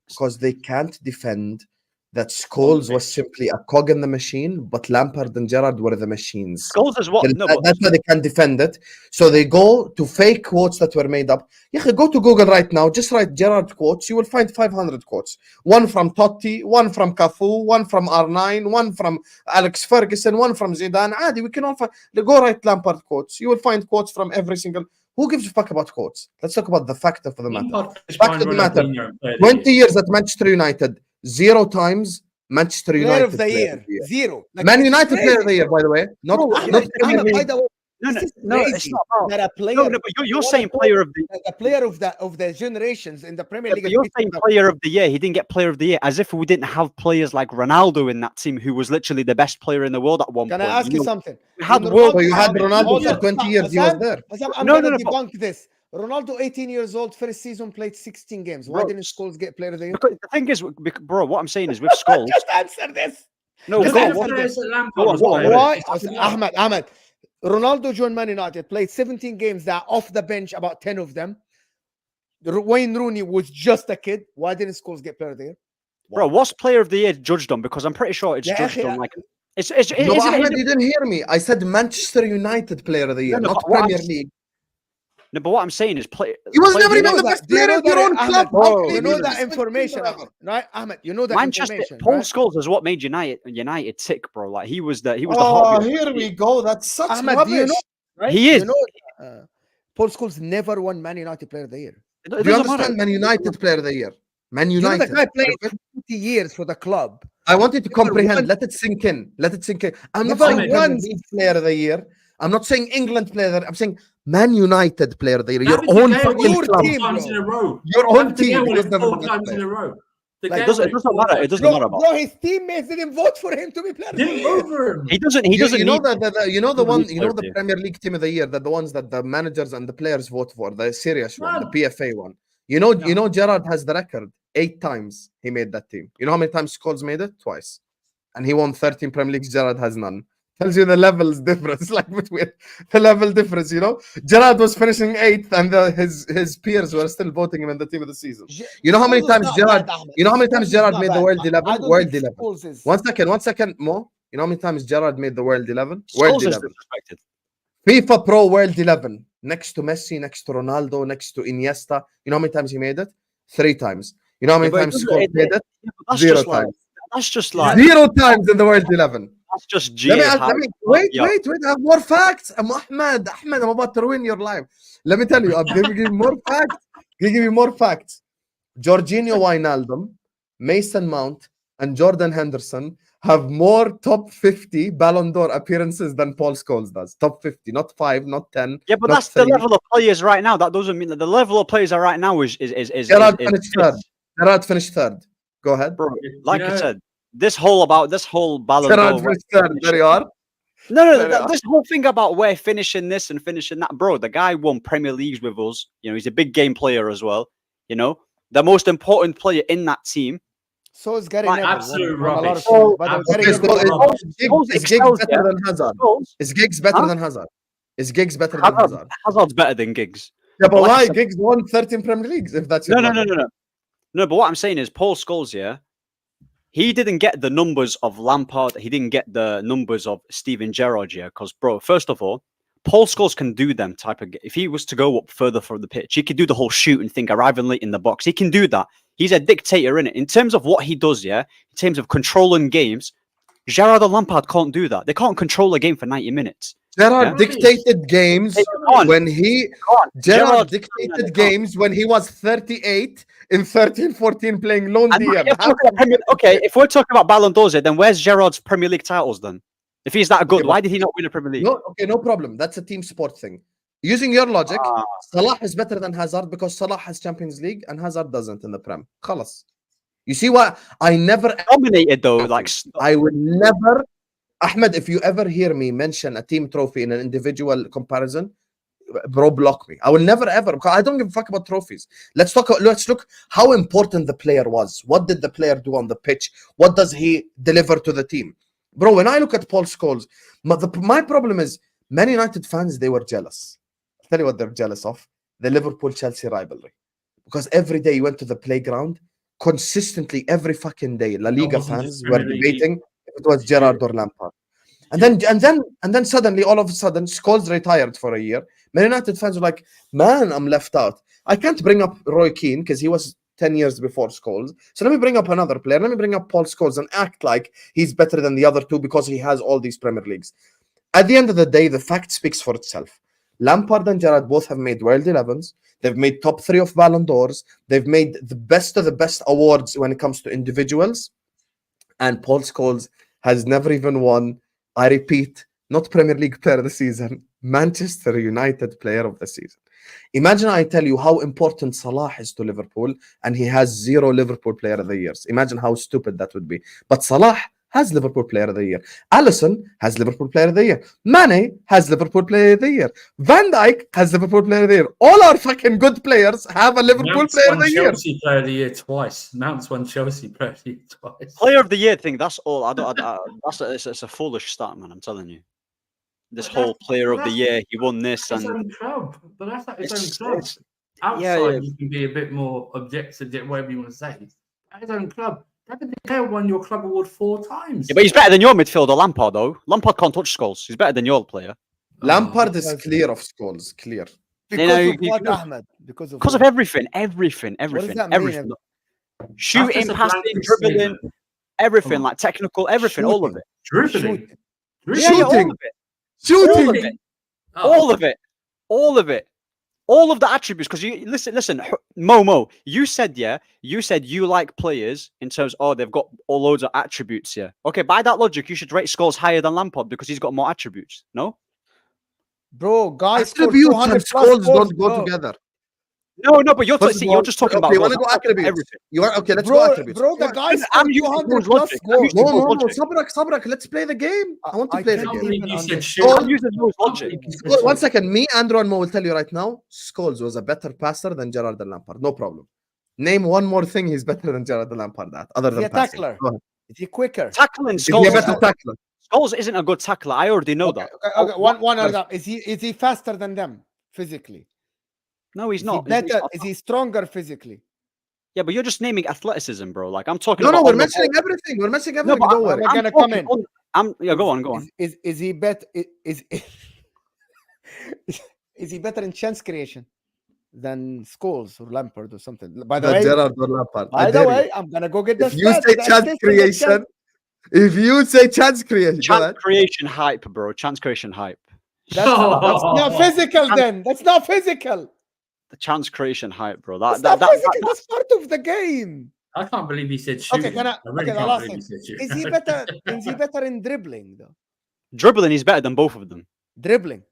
S1: Because they can't defend that Scholes was simply a cog in the machine, but Lampard and Gerrard were the machines.
S2: Scholes is what? No, but
S1: That's why they can defend it. So they go to fake quotes that were made up. Yeah, go to Google right now. Just write Gerrard quotes. You will find 500 quotes. One from Totti, one from Cafu, one from R9, one from Alex Ferguson, one from Zidane. Adi, we can all find. Go write Lampard quotes. You will find quotes from every single. Who gives a fuck about quotes? Let's talk about the fact of the matter. Back to the matter. 20 years at Manchester United, 0 times Manchester
S3: Player
S1: United
S3: of the year, zero. Like,
S1: Man
S3: it's
S1: United
S3: crazy.
S1: player of the year, by the way. Not
S3: Ahmed,
S1: Premier
S3: by
S1: League.
S3: the way,
S2: no,
S3: this is
S2: no, it's
S3: crazy
S2: not about.
S3: that a player.
S2: No, but you're saying player of the.
S3: A player of the generations in the Premier League.
S2: But you're saying player of the year. He didn't get player of the year, as if we didn't have players like Ronaldo in that team, who was literally the best player in the world at one
S3: Can
S2: point.
S3: I ask you something?
S2: We had
S3: When
S2: world.
S1: So you had Ronaldo
S3: Hold
S1: for
S3: on.
S1: 20 years. He was there.
S3: I'm
S2: No,
S3: going to
S2: no,
S3: debunk this. Ronaldo, 18 years old, first season played 16 games. Why
S2: Bro,
S3: didn't Scholes get player of the year?
S2: Because the thing is, bro, what I'm saying is with Scholes.
S3: Just answer this.
S2: No,
S3: Just
S2: go
S3: answer
S2: on.
S3: this.
S2: Go on.
S3: Why? Ahmed. Ronaldo joined Man United, played 17 games that off the bench, about 10 of them. Wayne Rooney was just a kid. Why didn't Scholes get player of the year?
S2: Bro, what's player of the year judged on? Because I'm pretty sure it's
S3: Yeah,
S2: judged
S3: yeah.
S2: on like. It's
S1: No, but Ahmed, you didn't hear me. I said Manchester United player of the year,
S2: No,
S1: not
S2: but what
S1: Premier
S2: I'm-
S1: League.
S2: No, but what I'm saying is play.
S1: He was
S2: play-
S1: never
S3: You
S1: even
S3: know
S1: the
S3: that-
S1: best
S3: do you
S1: player
S3: know
S1: of your
S3: that,
S1: own
S3: Ahmed?
S1: club.
S2: Bro,
S1: How can
S3: You
S1: you
S3: know
S1: be
S3: that
S1: the best
S3: information,
S1: player ever?
S3: right, Ahmed? You know that
S2: Manchester.
S3: information,
S2: Paul
S3: right?
S2: Scholes is what made United tick, bro. Like he was the
S1: Oh,
S2: heartbeat.
S1: here we go. That's such
S3: Ahmed,
S1: rubbish.
S3: do you know? Right?
S2: He is.
S3: You know, Paul Scholes never won Man United Player of the Year.
S2: It
S1: Do you
S2: doesn't
S1: understand
S2: matter.
S1: Man United Player of the Year? Man
S3: You know
S1: United.
S3: the guy played for 20 years for the club.
S1: I want you to
S3: Never
S1: comprehend.
S3: won.
S1: Let it sink in. Let it sink in. I'm not
S3: Never
S1: saying Premier
S3: once.
S1: League Player of the Year. I'm not saying England Player of the Year. I'm saying Man United Player of the Year. Your
S4: David De
S1: own
S4: Gea
S1: fucking
S4: won
S3: your
S4: it
S1: club.
S3: team,
S4: 4 times in a
S3: bro.
S4: row.
S1: Your own
S4: David De Gea
S1: team.
S4: won
S1: Because
S4: it
S1: they're
S4: 4
S1: the best
S4: times in
S1: player.
S4: a row. De
S2: Like,
S4: Gea
S2: doesn't,
S4: won
S2: it doesn't
S4: 4
S2: matter. It
S4: times.
S2: doesn't matter about.
S3: Bro, his teammates didn't vote for him to be Player of the
S4: Didn't
S3: Year.
S4: vote for him.
S2: He doesn't. He doesn't
S1: You know
S2: need.
S1: you know the
S2: doesn't
S1: one.
S2: need
S1: You know
S2: Player of
S1: the
S2: the Year.
S1: Premier League Team of the Year. That the ones that the managers and the players vote for. The serious one. The
S4: Man.
S1: PFA one. You know.
S4: No.
S1: You know Gerrard has the record. 8 times he made that team. You know how many times Scholes made it? Twice. And he won 13 Premier Leagues. Gerrard has none. Tells you the levels difference, like between the level difference. You know, Gerrard was finishing 8th, and his peers were still voting him in the team of the season. You know how many
S3: Scholes is
S1: times
S3: not
S1: Gerrard?
S3: bad, Ahmed.
S1: You know how many times
S3: Scholes is
S1: Gerrard
S3: not
S1: made the
S3: bad.
S1: World
S3: I
S1: 11?
S3: don't
S1: World
S3: think
S1: 11.
S3: Scholes is.
S1: 1 second, Mo. You know how many times Gerrard made the World 11?
S2: Scholes
S1: World
S2: is
S1: 11.
S2: disrespected.
S1: FIFA Pro World 11. Next to Messi, next to Ronaldo, next to Iniesta. You know how many times he made it? 3 times. You know how many
S2: but it
S1: times
S2: doesn't-
S1: Scholes
S2: it-
S1: made it?
S2: Yeah, but that's
S1: 0
S2: just like.
S1: times.
S2: That's just like.
S1: 0 times in the World 11.
S2: That's just
S1: Let
S2: GA.
S1: me wait. I have more facts. Ahmed, I'm about to ruin your life. Let me tell you, I'm giving you more facts. Give me more facts. Jorginho Wijnaldum, Mason Mount, and Jordan Henderson have more top 50 Ballon d'Or appearances than Paul Scholes does. Top 50, not 5, not 10.
S2: Yeah, but
S1: not
S2: that's
S1: 3.
S2: the level of players right now. That doesn't mean that the level of players are right now is
S1: Gerrard finished third. Gerrard finished third. Go ahead.
S2: Bro, like I said, this whole Ballon
S1: Gerrard
S2: d'Or.
S1: finished third. There you are.
S2: No, this whole thing about we're finishing this and finishing that, bro. The guy won Premier Leagues with us. You know, he's a big game player as well. You know, the most important player in that team.
S3: So is Gary
S2: Like,
S3: Neville.
S4: absolute
S3: won a lot
S4: rubbish.
S3: of things, but
S4: Absolute
S3: Gary
S1: Okay,
S3: Neville
S1: so
S3: won a lot.
S1: is Giggs better than Hazard? Is Giggs better
S2: Huh?
S1: than Hazard? Is Giggs better than Hazard?
S2: Hazard's better than Giggs.
S1: Yeah, but
S2: Like I
S1: why?
S2: said-
S1: Giggs won 13 Premier Leagues, if that's your
S2: No.
S1: logic.
S2: No, but what I'm saying is Paul Scholes, yeah, he didn't get the numbers of Lampard. He didn't get the numbers of Steven Gerrard, yeah, because, bro, first of all, Paul Scholes can do them type of. If he was to go up further from the pitch, he could do the whole shooting thing, arriving late in the box. He can do that. He's a dictator in it. In terms of what he does, yeah, in terms of controlling games, Gerrard and Lampard can't do that. They can't control a game for 90 minutes.
S1: Gerrard
S2: Yeah?
S1: dictated games
S2: They can't.
S1: when he Gerrard
S2: Gerrard-
S1: dictated games when he was 38 in 13-14 playing lone
S2: And
S1: DM.
S2: if we're talking about Ballon d'Ors, then where's Gerrard's Premier League titles then? If he's that good,
S1: Okay,
S2: why did he not win a Premier League?
S1: No problem. That's a team sport thing. Using your logic,
S2: Ah.
S1: Salah is better than Hazard because Salah has Champions League and Hazard doesn't in the Prem. Khalas. You see what? I never
S2: Dominated though, like
S1: I will never, Ahmed, if you ever hear me mention a team trophy in an individual comparison, bro, block me. I will never ever, because I don't give a fuck about trophies. Let's look how important the player was. What did the player do on the pitch? What does he deliver to the team? Bro, when I look at Paul Scholes, my problem is Man United fans, they were jealous. I'll tell you what they're jealous of. The Liverpool-Chelsea rivalry. Because every day you went to the playground, consistently every fucking day, La Liga
S4: wasn't
S1: fans
S4: just
S1: were
S4: Premier League.
S1: debating if it was Gerrard or Lampard. And then suddenly, all of a sudden, Scholes retired for a year. Man United fans were like, man, I'm left out. I can't bring up Roy Keane because he was 10 years before Scholes. So let me bring up another player. Let me bring up Paul Scholes and act like he's better than the other two because he has all these Premier Leagues. At the end of the day, the fact speaks for itself. Lampard and Gerrard both have made World 11s. They've made top 3 of Ballon d'Ors. They've made the best of the best awards when it comes to individuals. And Paul Scholes has never even won, I repeat, not Premier League Player of the Season, Manchester United Player of the Season. Imagine I tell you how important Salah is to Liverpool and he has 0 Liverpool Player of the Years. Imagine how stupid that would be. But Salah has Liverpool Player of the Year. Alisson has Liverpool Player of the Year. Mane has Liverpool Player of the Year. Van Dijk has Liverpool Player of the Year. All our fucking good players have a Liverpool
S4: Mount's
S1: Player of
S4: won
S1: the Year.
S4: Chelsea Player of the Year twice. Mount's won Chelsea Player of the Year twice.
S2: Player of the Year thing. That's all. It's a foolish start, man. I'm telling you. This
S4: But
S2: whole
S4: that's-
S2: Player of the
S4: that's-
S2: Year, he won this,
S4: His
S2: and
S4: own club, but that's not his
S2: It's-
S4: own club.
S2: it's-
S4: Outside,
S2: yeah.
S4: you can be a bit more objective, whatever you want to say. At his own club, David De Gea won your club award 4 times.
S2: yeah, but he's better than your midfielder, Lampard. Though Lampard can't touch Scholes. He's better than your player
S1: Lampard is
S3: because-
S1: clear of Scholes, clear.
S3: Because
S2: know,
S3: of
S2: you-
S3: what,
S2: you-
S3: Ahmed? Because of
S2: because of
S3: what?
S2: everything.
S3: that
S2: Everything.
S3: mean?
S2: Shooting,
S4: That's just a
S2: passing,
S4: blanket
S2: dribbling,
S4: statement.
S2: everything,
S4: Come on.
S2: like technical, everything, all of
S3: Shooting.
S2: it.
S4: Dribbling.
S3: Shoot.
S2: Yeah, all
S1: Shooting.
S2: of it.
S1: Shooting.
S2: All of it.
S4: Oh,
S2: All of it. All of it. all of the attributes. Because you listen, Momo, you said you like players in terms. Oh, they've got all loads of attributes here. Okay, by that logic, you should rate Scholes higher than Lampard because he's got more attributes. No.
S3: Bro, guys scored
S1: Attributes
S3: 200
S1: and
S3: plus
S1: scores
S3: goals,
S1: don't go
S3: bro.
S1: together.
S2: No, but you're
S1: First of all,
S2: just talking
S1: okay,
S2: about.
S1: you want to
S2: goals.
S1: go
S2: I'm talking about
S1: attributes?
S2: everything.
S1: You want okay? Let's
S3: Bro,
S1: go attributes.
S3: bro, the guy
S2: I'm
S3: scored
S2: using
S3: 200
S2: Mo's
S3: plus
S2: logic. I'm
S3: goals.
S2: using
S1: No,
S2: logic.
S1: Sabrak. Let's play the game. I want to
S3: I
S1: play
S4: I
S1: the
S3: can't
S4: can't
S1: game.
S4: believe you said
S3: understand.
S4: shoot.
S2: I'm using Mo's logic.
S1: One second. Me, Andrew, and Mo will tell you right now. Scholes was a better passer than Gerrard and Lampard. No problem. Name one more thing he's better than Gerrard and Lampard at, other
S3: Is he
S1: than
S3: a
S1: passing.
S3: tackler?
S1: Go ahead.
S3: Is he quicker?
S2: Tackling
S1: Is he
S2: Scholes.
S1: a better tackler?
S2: Scholes isn't a good tackler. I already know that.
S3: Okay. One other. Is he faster than them physically?
S2: No, he's
S3: Is
S2: not.
S3: he better? Is he stronger physically?
S2: Yeah, but you're just naming athleticism, bro. Like I'm talking
S1: No,
S2: about.
S1: we're
S2: on the
S1: mentioning
S2: ball.
S1: everything. We're mentioning
S2: No,
S1: everything.
S2: but
S1: Don't worry.
S3: We're gonna
S2: talking
S3: come in.
S2: yeah, go on.
S3: Is he better? Is he better in chance creation than Scholes or Lampard or something? By the way,
S1: Gerrard or Lampard.
S3: by the way, I'm gonna go get the
S1: if you
S3: stats,
S1: say
S3: the
S1: chance
S3: assist,
S1: creation, if you say chance creation, go
S2: Chance
S1: ahead.
S2: creation hype, bro. Chance creation hype.
S3: that's not physical. Then that's not physical.
S2: The chance creation hype, bro.
S3: That's not physical. That's part of the game.
S4: I can't believe he said shooting.
S3: Okay,
S4: I really
S3: the
S4: can't
S3: last
S4: believe
S3: thing.
S4: he said shooting.
S3: Is he better? Is he better in dribbling though?
S2: dribbling is better than both of them.
S3: Dribbling,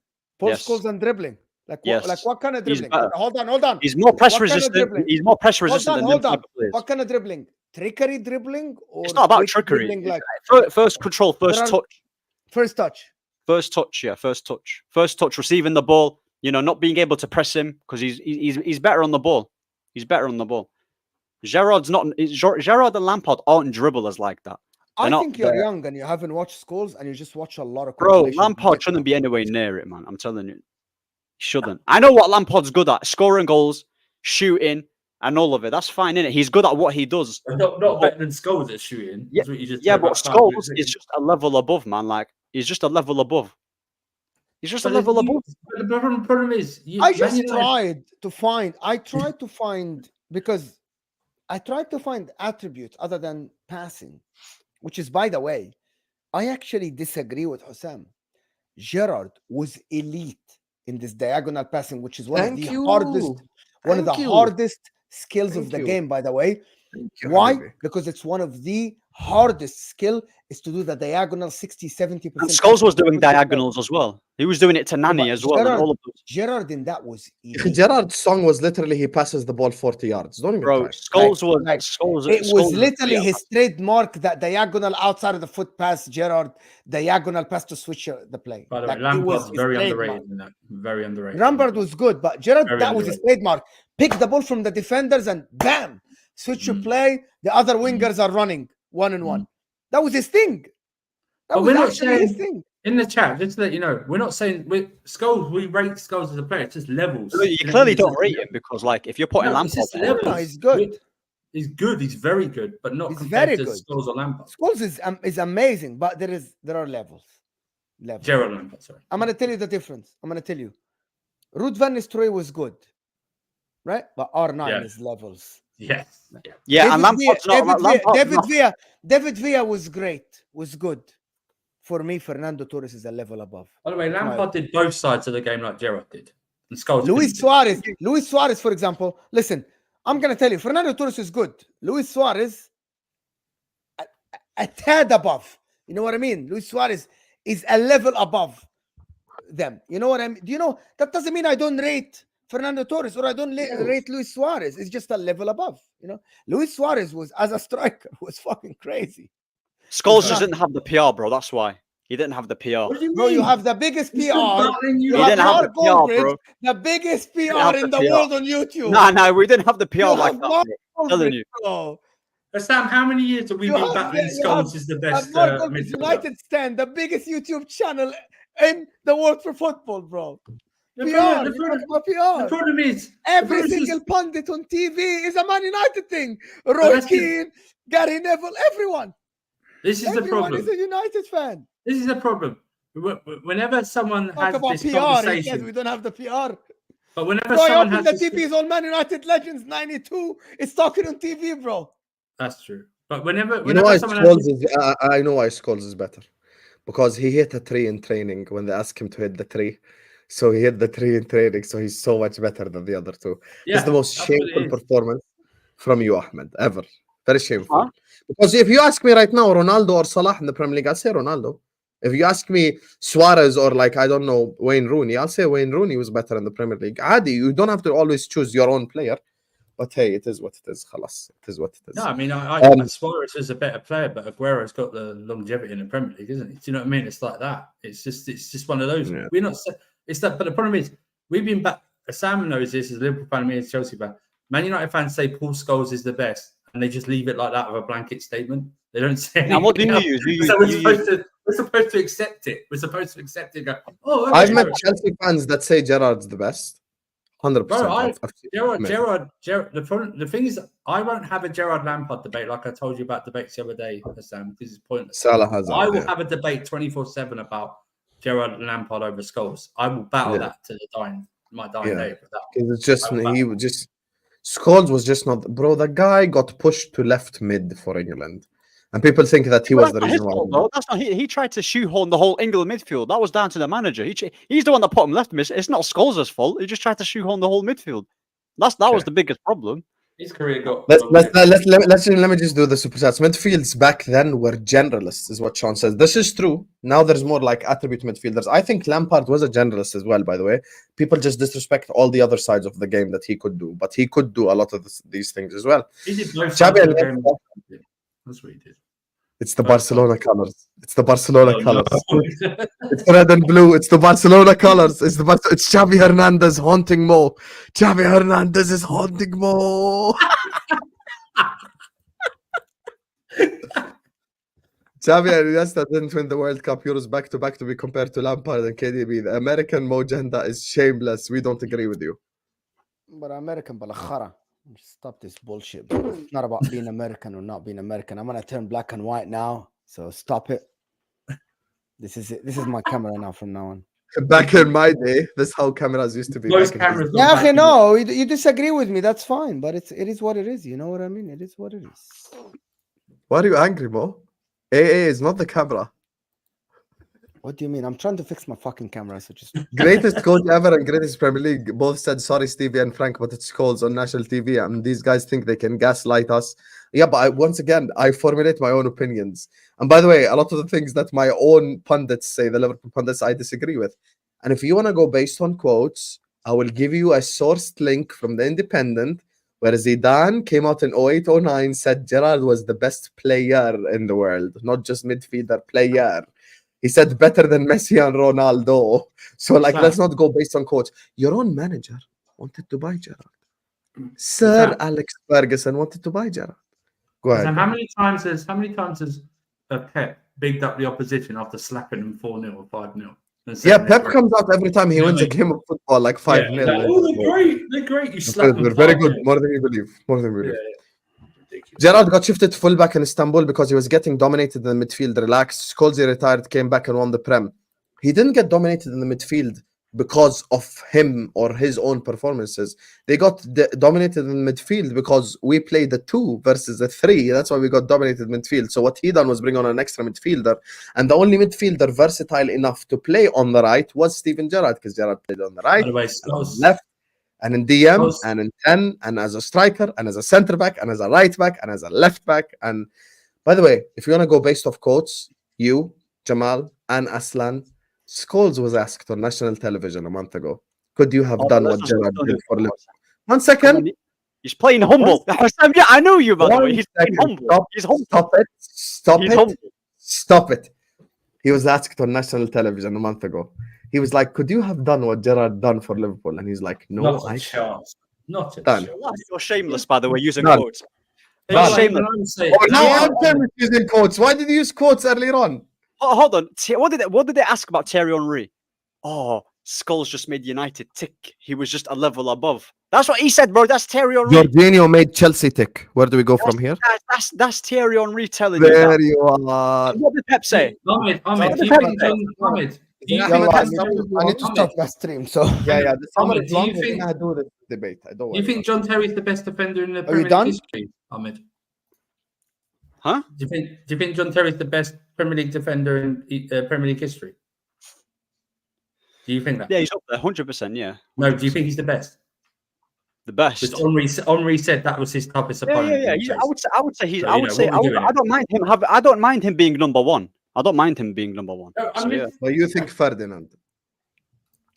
S3: Paul
S2: Yes.
S3: Scholes and dribbling. Like
S2: Yes.
S3: what kind of
S2: He's
S3: dribbling?
S2: better.
S3: Hold on.
S2: He's more press
S3: What kind of
S2: resistant.
S3: dribbling?
S2: He's more press resistant than them
S3: Hold on.
S2: type of players.
S3: What kind of dribbling? Trickery dribbling or
S2: It's not about
S3: quick
S2: trickery.
S3: dribbling, like
S2: First control, first
S3: There are-
S2: touch.
S3: first touch.
S2: First touch, receiving the ball. You know, not being able to press him because he's better on the ball. He's better on the ball. Gerrard and Lampard aren't dribblers like that.
S3: I
S2: not
S3: think you're
S2: there.
S3: young and you haven't watched Scholes and you just watch a lot of
S2: Bro,
S3: compilations.
S2: Lampard shouldn't be anywhere near it, man. I'm telling you. He shouldn't. I know what Lampard's good at. Scoring goals, shooting, and all of it. That's fine, innit? He's good at what he does.
S4: Not better than Scholes at shooting.
S2: Yeah,
S4: That's what you just
S2: Yeah,
S4: said
S2: but
S4: about
S2: Scholes
S4: Lampard.
S2: is just a level above, man. Like, he's just a level above. He's just a
S4: But
S2: level above.
S4: But the problem is,
S3: I just
S4: Man United-
S3: I tried to find because I tried to find attributes other than passing, which is, by the way, I actually disagree with Husam. Gerrard was elite in this diagonal passing, which is one of the hardest skills of the game, by the way. Why? Because it's one of the hardest skill is to do the diagonal 60-70%.
S2: And Scholes was doing diagonals as well. He was doing it to Nani as well. And all of those.
S3: Gerrard in that was elite.
S1: Gerrard's song was literally he passes the ball 40 yards. Don't even
S2: Bro,
S1: try.
S2: Scholes was
S3: like,
S2: Scholes.
S3: It
S2: Scholes
S3: was literally
S2: yeah.
S3: his trademark, that diagonal outside of the foot pass, Gerrard, diagonal pass to switch the play.
S4: By the
S3: Like,
S4: way,
S3: it was
S4: Lampard's
S3: his
S4: very
S3: trademark.
S4: underrated in that. Very underrated.
S3: Lampard was good, but Gerrard,
S4: Very
S3: that was his trademark. Pick the ball from the defenders and bam, switch your play. The other wingers are running 1-on-1. That was his thing. That
S4: But
S3: was
S4: we're not
S3: actually his
S4: saying-
S3: thing.
S4: In the chat, just to let you know, we're not saying Scholes. We rate Scholes as a player. It's just levels.
S2: You clearly don't rate him because, like, if you're putting
S4: No, it's
S2: Lampard
S4: just
S2: there,
S4: levels.
S3: No, he's good.
S4: He's good. He's very good, but not
S3: He's
S4: compared
S3: very
S4: to
S3: good.
S4: Scholes or Lampard.
S3: Scholes is amazing, but there are levels.
S4: Gerald Lampard, sorry.
S3: I'm gonna tell you the difference. I'm gonna tell you. Ruud van Nistelrooy was good, right? But R9
S4: Yeah.
S3: is levels.
S4: Yes. Yeah.
S2: yeah, and Lampard's not.
S3: David Villa was great, was good. For me, Fernando Torres is a level above.
S4: By the way, Lampard did both sides of the game like Gerrard did. And Scholes
S3: Luis
S4: didn't.
S3: Suarez, for example. Listen, I'm gonna tell you, Fernando Torres is good. Luis Suarez, a tad above. You know what I mean? Luis Suarez is a level above them. You know what I mean? Do you know that doesn't mean I don't rate Fernando Torres or I don't rate Luis Suarez. It's just a level above. You know, Luis Suarez was, as a striker, was fucking crazy.
S2: Scholes just didn't have the PR, bro. That's why he didn't have the PR.
S4: What do you
S3: Bro,
S4: mean?
S3: you have the biggest PR.
S4: He's still battling you.
S3: You
S2: He
S3: have
S2: didn't have
S3: Mark
S2: the PR,
S3: Goldbridge,
S2: bro.
S3: the biggest
S2: didn't
S3: PR
S2: have
S3: in
S2: the
S3: the
S2: PR.
S3: world on YouTube.
S2: No, we didn't have the PR
S3: You
S2: like
S3: have
S2: that.
S3: Mark
S2: Bro. I'm telling
S3: Goldbridge,
S2: you.
S3: bro.
S4: But Sam, how many years have we
S3: You
S4: been
S3: have-
S4: battling
S3: you
S4: Scholes
S3: have-
S4: is the
S3: And
S4: best
S3: Mark Goldbridge,
S4: midfielder?
S3: United Stand, the biggest YouTube channel in the world for football, bro.
S4: The
S3: PR,
S4: problem-
S3: you
S4: the problem-
S3: talk about
S4: the
S3: PR.
S4: problem is
S3: Every
S4: the problem is-
S3: single pundit on TV is a Man United thing. Roy
S4: that's the-
S3: Keane, Gary Neville, everyone.
S4: This is the
S3: Everyone
S4: problem.
S3: is a United fan.
S4: This is the problem. Whenever someone
S3: Talk
S4: has
S3: about
S4: this
S3: PR. He says
S4: conversation,
S3: we don't have the PR.
S4: but whenever
S3: Bro, I
S4: someone
S3: open
S4: has
S3: the
S4: this,
S3: TV is all Man United Legends 92. It's talking on TV, bro.
S4: that's true. But whenever
S1: You know why
S4: someone has
S1: Scholes is? I know why Scholes is better, because he hit a tree in training when they asked him to hit the tree. So he hit the tree in training. So he's so much better than the other two.
S4: Yeah,
S1: It's the most
S4: that's what it
S1: shameful
S4: is.
S1: performance from you, Ahmed, ever. Very shameful.
S2: Huh?
S1: Because if you ask me right now, Ronaldo or Salah in the Premier League, I'll say Ronaldo. If you ask me Suarez or like, I don't know, Wayne Rooney, I'll say Wayne Rooney was better in the Premier League. Adi, you don't have to always choose your own player. But hey, it is what it is. Khalas. It is what it is.
S4: No, I mean, Suarez is a better player, but Aguero's got the longevity in the Premier League, isn't he? Do you know what I mean? It's like that. It's just one of those.
S1: Yeah.
S4: We're not. It's that. But the problem is, we've been back. Sam knows this. As a Liverpool fan, me as Chelsea fan. Man United fans say Paul Scholes is the best, and they just leave it like that with a blanket statement. They don't say anything.
S2: And what do you use?
S4: So we're supposed to accept it. We're supposed to accept it. And go, oh, okay,
S1: I've met Chelsea fans that say Gerrard's the best. 100%.
S4: Bro, Gerrard. The thing is, I won't have a Gerrard Lampard debate like I told you about debates the other day, Sam, because it's pointless.
S1: Salah has.
S4: I will have a debate 24/7 about Gerrard and Lampard over Scholes. I will battle that to the my dying day.
S1: It's just Scholes was just not, bro. The guy got pushed to left mid for England, and people think that he was the reason why.
S2: That's not. He tried to shoehorn the whole England midfield. That was down to the manager. He's the one that put him left mid. It's not Scholes' fault. He just tried to shoehorn the whole midfield. That was the biggest problem.
S4: His career got.
S1: Let me just do the super chats. Midfields back then were generalists, is what Sean says. This is true. Now there's more like attribute midfielders. I think Lampard was a generalist as well. By the way, people just disrespect all the other sides of the game that he could do, but he could do a lot of these things as well.
S4: He did both sides of the game. That's what he did.
S1: It's the Barcelona colors. It's the Barcelona colors. It's red and blue. It's the Barcelona colors. It's Xavi Hernandez haunting Mo. Xavi Hernandez is haunting Mo. Xavi and Iniesta didn't win the World Cup Euros back to back to be compared to Lampard and KDB. The American Mo Jenda is shameless. We don't agree with you.
S3: But American balakhara. Stop this bullshit, bro. It's not about being American or not being American. I'm gonna turn black and white now, so stop it. This is it. This is my camera now from now on.
S1: Back in my day, this is how cameras used to be.
S4: Most cameras.
S3: Yeah, no, you disagree with me. That's fine, but it is what it is. You know what I mean? It is what it is.
S1: Why are you angry, Mo? AA is not the camera.
S3: What do you mean? I'm trying to fix my fucking camera. So just
S1: greatest coach ever and greatest Premier League. Both said sorry, Stevie and Frank, but it's calls on national TV, and these guys think they can gaslight us. Yeah, but once again, I formulate my own opinions. And by the way, a lot of the things that my own pundits say, the Liverpool pundits, I disagree with. And if you want to go based on quotes, I will give you a sourced link from the Independent where Zidane came out in 08-09, said Gerrard was the best player in the world, not just midfielder, player. He said better than Messi and Ronaldo. So, let's not go based on quotes. Your own manager wanted to buy Gerrard. Sir Alex Ferguson wanted to buy Gerrard. Go ahead.
S4: How many times has Pep bigged up the opposition after slapping them 4-0 or 5-0?
S1: Yeah, Pep comes out every time he wins a game of football, like 5-0.
S4: Yeah, they're great. They're great. You slap them.
S1: They're very good. More than you believe. Gerrard got shifted to fullback in Istanbul because he was getting dominated in the midfield. Relaxed. Scholes retired, came back and won the Prem. He didn't get dominated in the midfield because of him or his own performances. They got dominated in midfield because we played the 2 versus the 3. That's why we got dominated midfield. So what he done was bring on an extra midfielder. And the only midfielder versatile enough to play on the right was Steven Gerrard, because Gerrard played on the right, left, and in DM, and in 10, and as a striker, and as a centre back, and as a right back, and as a left back. And by the way, if you want to go based off quotes, you, Jamal, and Aslan, Scholes was asked on national television a month ago, could you have done what Gerrard did for Liverpool? 1 second.
S2: He's playing humble. Yeah, I know you, by the way. He's playing humble. He's humble.
S1: Stop it. He was asked on national television a month ago. He was like, could you have done what Gerrard done for Liverpool? And he's like, no,
S4: not a chance. Not a chance.
S2: You're shameless, by the way, using quotes. You're shameless.
S1: Now I'm using quotes. Why did you use quotes earlier on?
S2: Oh, hold on. What did they ask about Thierry Henry? Oh, Scholes just made United tick. He was just a level above. That's what he said, bro. That's Thierry Henry.
S1: Jorginho made Chelsea tick. Where do we go from here?
S2: That's Thierry Henry telling you
S1: that.
S2: There
S1: you are.
S2: What did Pep say?
S4: Ahmed,
S3: I need to stop that stream. So
S1: yeah.
S4: Ahmed, do you think
S1: I do the debate?
S4: You think John Terry's the best defender in the Premier League history, Ahmed?
S2: Huh?
S4: Do you think John Terry's the best Premier League defender in Premier League history? Do you think that?
S2: Yeah, he's up there, 100%. Yeah.
S4: No, do you think he's the best?
S2: The best.
S4: Because Henri said that was his toughest opponent.
S2: Yeah. I would say he's.
S4: So,
S2: I would say. I don't mind him. I don't mind him being number one. I don't mind him being number one.
S4: No,
S2: So, yeah.
S1: But you think Ferdinand?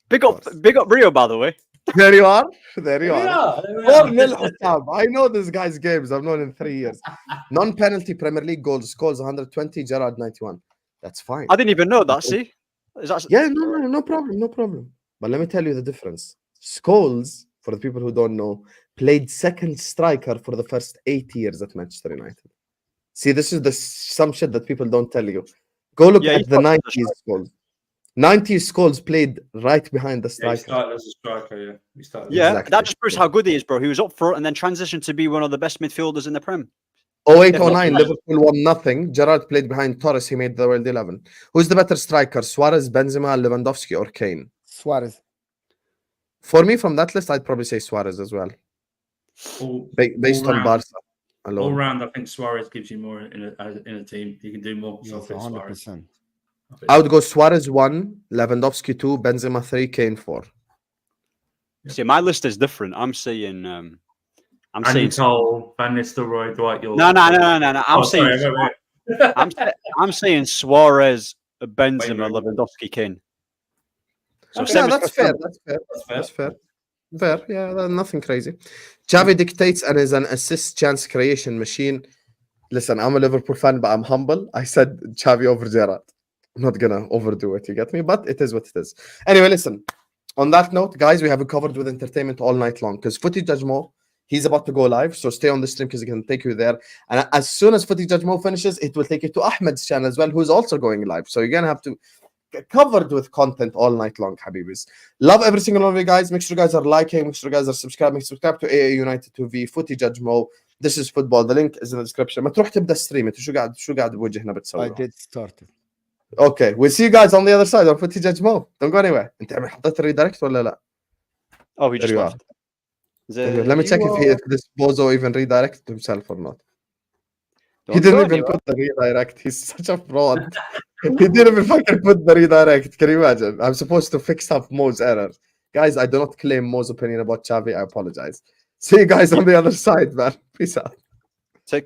S2: Big up Rio, by the way.
S1: There you are. There you are.
S4: There we are.
S1: 4-0 Husam. I know this guy's games. I've known in 3 years. Non-penalty Premier League goals. Scores 120. Gerrard 91. That's fine.
S2: I didn't even know that. See, is that?
S1: Yeah, no problem. But let me tell you the difference. Scholes, for the people who don't know, played second striker for the first 8 years at Manchester United. See, this is some shit that people don't tell you. Go look at the 90s Scholes. 90s Scholes played right behind the striker.
S4: He started as a striker, yeah.
S2: Exactly. That just proves how good he is, bro. He was up front and then transitioned to be one of the best midfielders in the Prem.
S1: 08-09, Liverpool won nothing. Gerrard played behind Torres. He made the World 11. Who's the better striker, Suarez, Benzema, Lewandowski, or Kane?
S3: Suarez.
S1: For me, from that list, I'd probably say Suarez as well. Based on Barca alone.
S4: All round, I think Suarez gives you more in a team. You can do more.
S3: Yes, 100%.
S1: I would go Suarez 1, Lewandowski 2, Benzema 3, Kane 4.
S2: See, my list is different. I'm saying
S4: Cole, Van Nistelrooy, Dwight York.
S2: No. I'm saying Suarez, Benzema, Lewandowski, Kane. So
S1: yeah, that's fair. That's fair. Fair. Yeah, nothing crazy. Xavi dictates and is an assist chance creation machine. Listen, I'm a Liverpool fan, but I'm humble. I said Xavi over Gerrard. I'm not gonna overdo it, you get me? But it is what it is. Anyway, listen. On that note, guys, we have it covered with entertainment all night long because Footy Judge Mo, he's about to go live. So stay on the stream because he can take you there. And as soon as Footy Judge Mo finishes, it will take you to Ahmed's channel as well, who's also going live. So you're gonna have to get covered with content all night long, Habibis. Love every single one of you guys. Make sure you guys are liking, make sure you guys are subscribing. Subscribe to AA United TV, Footy Judge Mo. This is football. The link is in the description. ما تروح تبدا ستريم انت شو قاعد بوجهنا بتسوي؟
S3: I did start it.
S1: Okay, we'll see you guys on the other side on Footy Judge Mo. Don't go anywhere. انت حطيت الريدايركت ولا لا؟
S2: Oh, he just left.
S1: Let me check if this bozo even redirected himself or not. He didn't even put the redirect. He's such a fraud. He didn't even fucking put the redirect. Can you imagine? I'm supposed to fix up Mo's errors. Guys, I do not claim Mo's opinion about Xavi. I apologize. See you guys on the other side, man. Peace out.